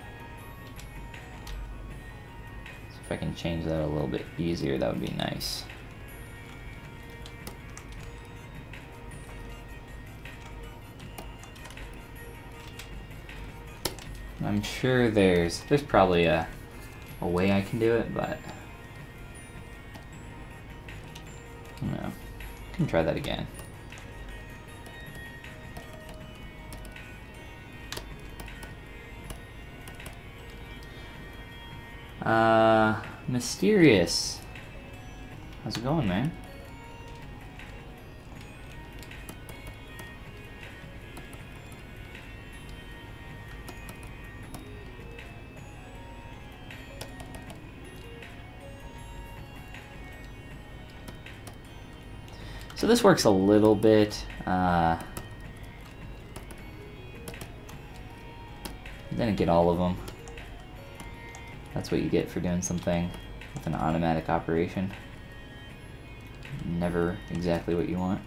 So if I can change that a little bit easier, that would be nice. I'm sure there's probably a way I can do it, but I don't know. I can try that again. Mysterious. How's it going, man? So this works a little bit. Didn't get all of them. That's what you get for doing something with an automatic operation. Never exactly what you want.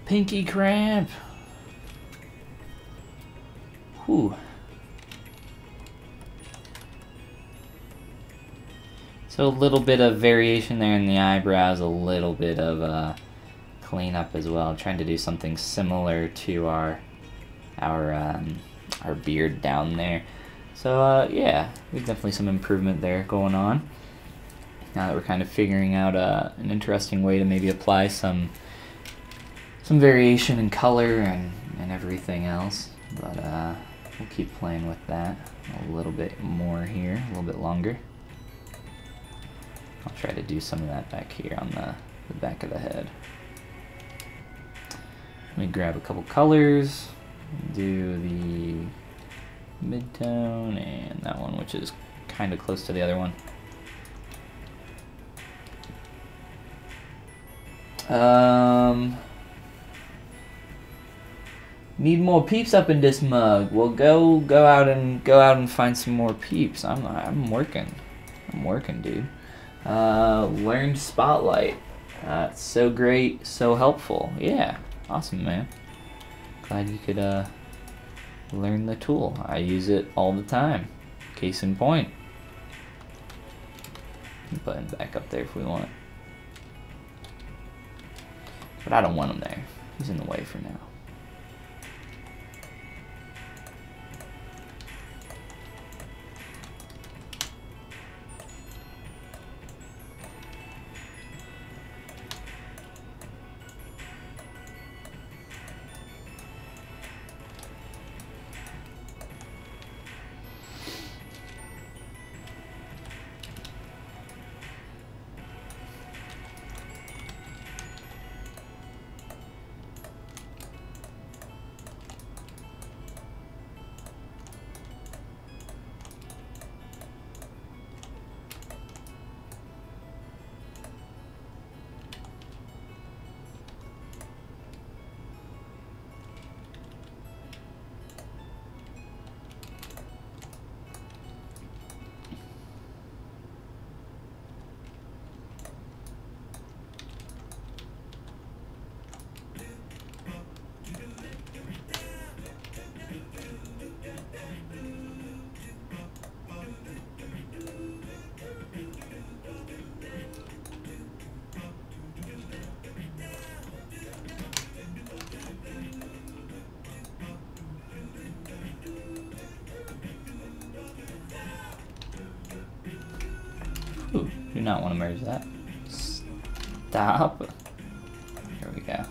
Pinky cramp. Whew. So a little bit of variation there in the eyebrows, a little bit of cleanup as well. I'm trying to do something similar to our beard down there. So yeah, there's definitely some improvement there going on. Now that we're kind of figuring out an interesting way to maybe apply some variation in color and everything else, but we'll keep playing with that a little bit more here, a little bit longer. I'll try to do some of that back here on the back of the head. Let me grab a couple colors, do the mid-tone and that one, which is kind of close to the other one. Need more peeps up in this mug. Well, go out and find some more peeps. I'm working, dude. Learned Spotlight. It's so great, so helpful. Yeah, awesome, man. Glad you could learn the tool. I use it all the time. Case in point. Button back up there if we want. But I don't want him there. He's in the way for now. Do not want to merge that. Stop. Here we go.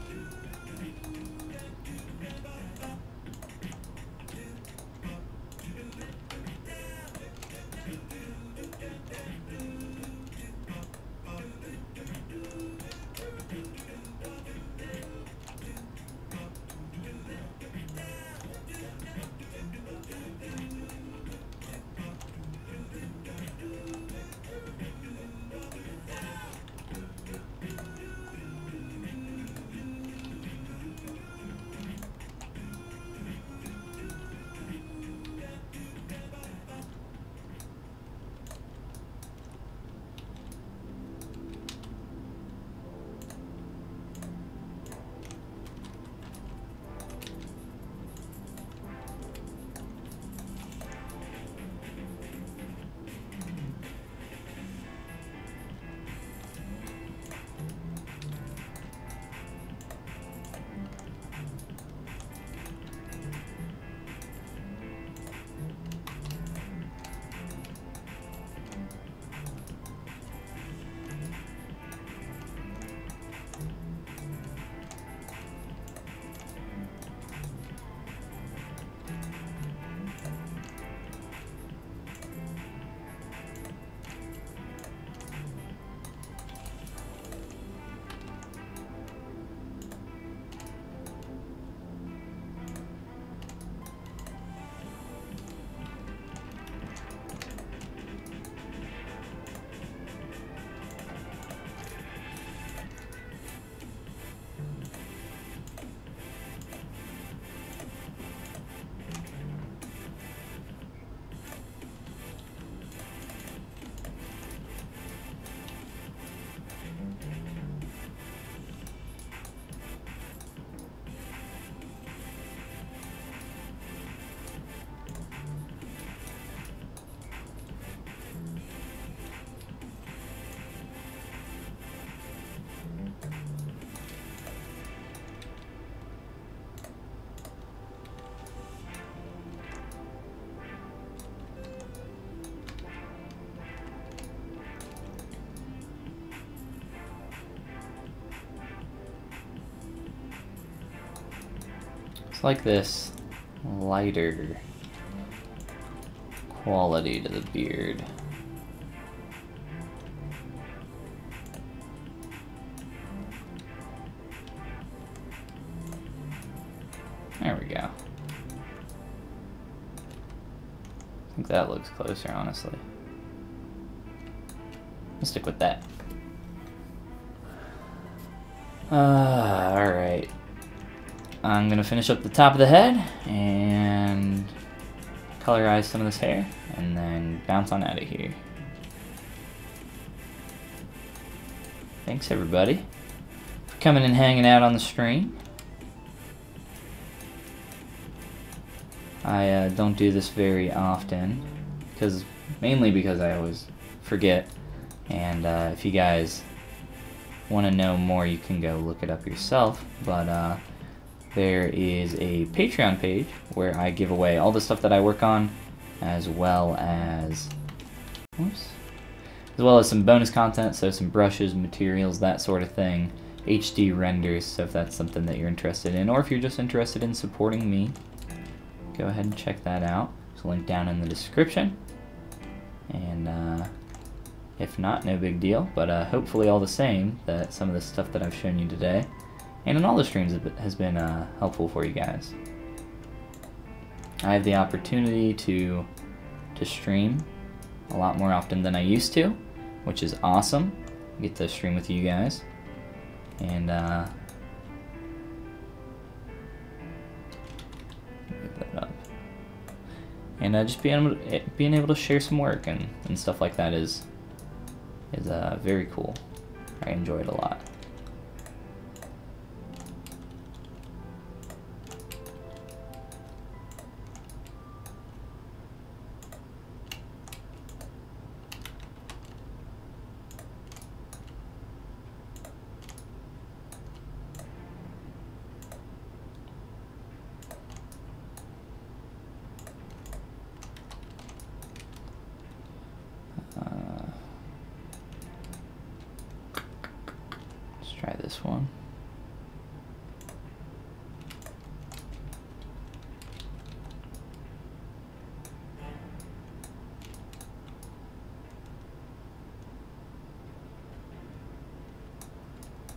It's like this lighter quality to the beard. There we go. I think that looks closer, honestly. I'll stick with that. Alright. I'm gonna finish up the top of the head and colorize some of this hair and then bounce on out of here. Thanks everybody for coming and hanging out on the stream. I don't do this very often, mainly because I always forget, and if you guys want to know more you can go look it up yourself, but there is a Patreon page where I give away all the stuff that I work on, as well as some bonus content, so some brushes, materials, that sort of thing, HD renders, so if that's something that you're interested in, or if you're just interested in supporting me, go ahead and check that out. There's a link down in the description, and if not, no big deal, but hopefully all the same that some of the stuff that I've shown you today and in all the streams has been helpful for you guys. I have the opportunity to stream a lot more often than I used to, which is awesome. I get to stream with you guys, and move that up. And just being able to share some work and stuff like that is very cool. I enjoy it a lot. try this one.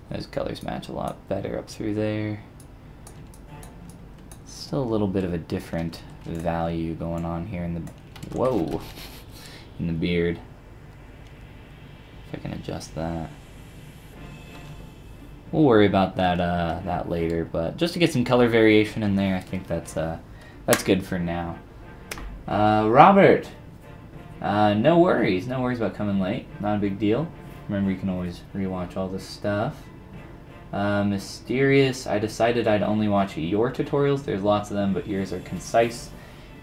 Those colors match a lot better up through there. Still a little bit of a different value going on here in the, whoa, in the beard. If I can adjust that. We'll worry about that that later, but just to get some color variation in there, I think that's good for now. Robert, no worries about coming late. Not a big deal. Remember, you can always rewatch all this stuff. Mysterious, I decided I'd only watch your tutorials. There's lots of them, but yours are concise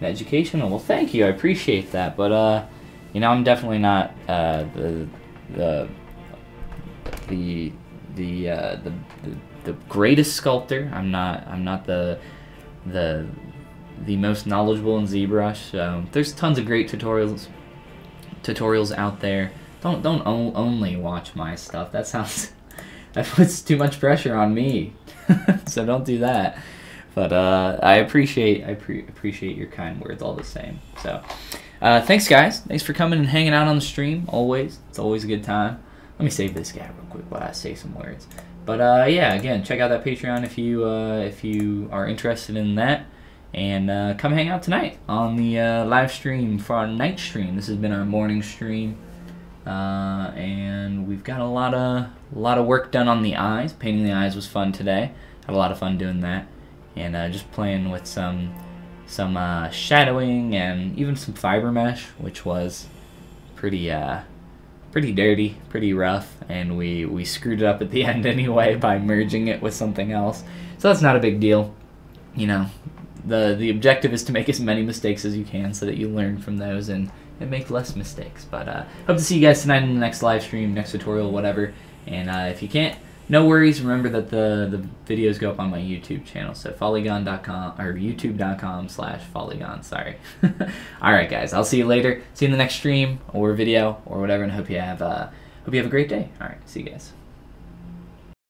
and educational. Well, thank you, I appreciate that. But you know, I'm definitely not the greatest sculptor. I'm not the most knowledgeable in ZBrush. So there's tons of great tutorials out there. Don't only watch my stuff. That puts too much pressure on me. So don't do that. But I appreciate your kind words all the same. So thanks guys. Thanks for coming and hanging out on the stream. It's always a good time. Let me save this guy real quick while I say some words. But yeah, again, check out that Patreon if you are interested in that. And come hang out tonight on the live stream for our night stream. This has been our morning stream. And we've got a lot of work done on the eyes. Painting the eyes was fun today. Had a lot of fun doing that, and just playing with some shadowing and even some fiber mesh, which was pretty dirty, pretty rough, and we screwed it up at the end anyway by merging it with something else. So that's not a big deal, you know. The objective is to make as many mistakes as you can so that you learn from those and make less mistakes. But hope to see you guys tonight in the next live stream, next tutorial, whatever. And if you can't, no worries. Remember that the videos go up on my YouTube channel. So follygon.com or youtube.com/follygon. Sorry. All right, guys. I'll see you later. See you in the next stream or video or whatever. And hope you have a great day. All right. See you guys.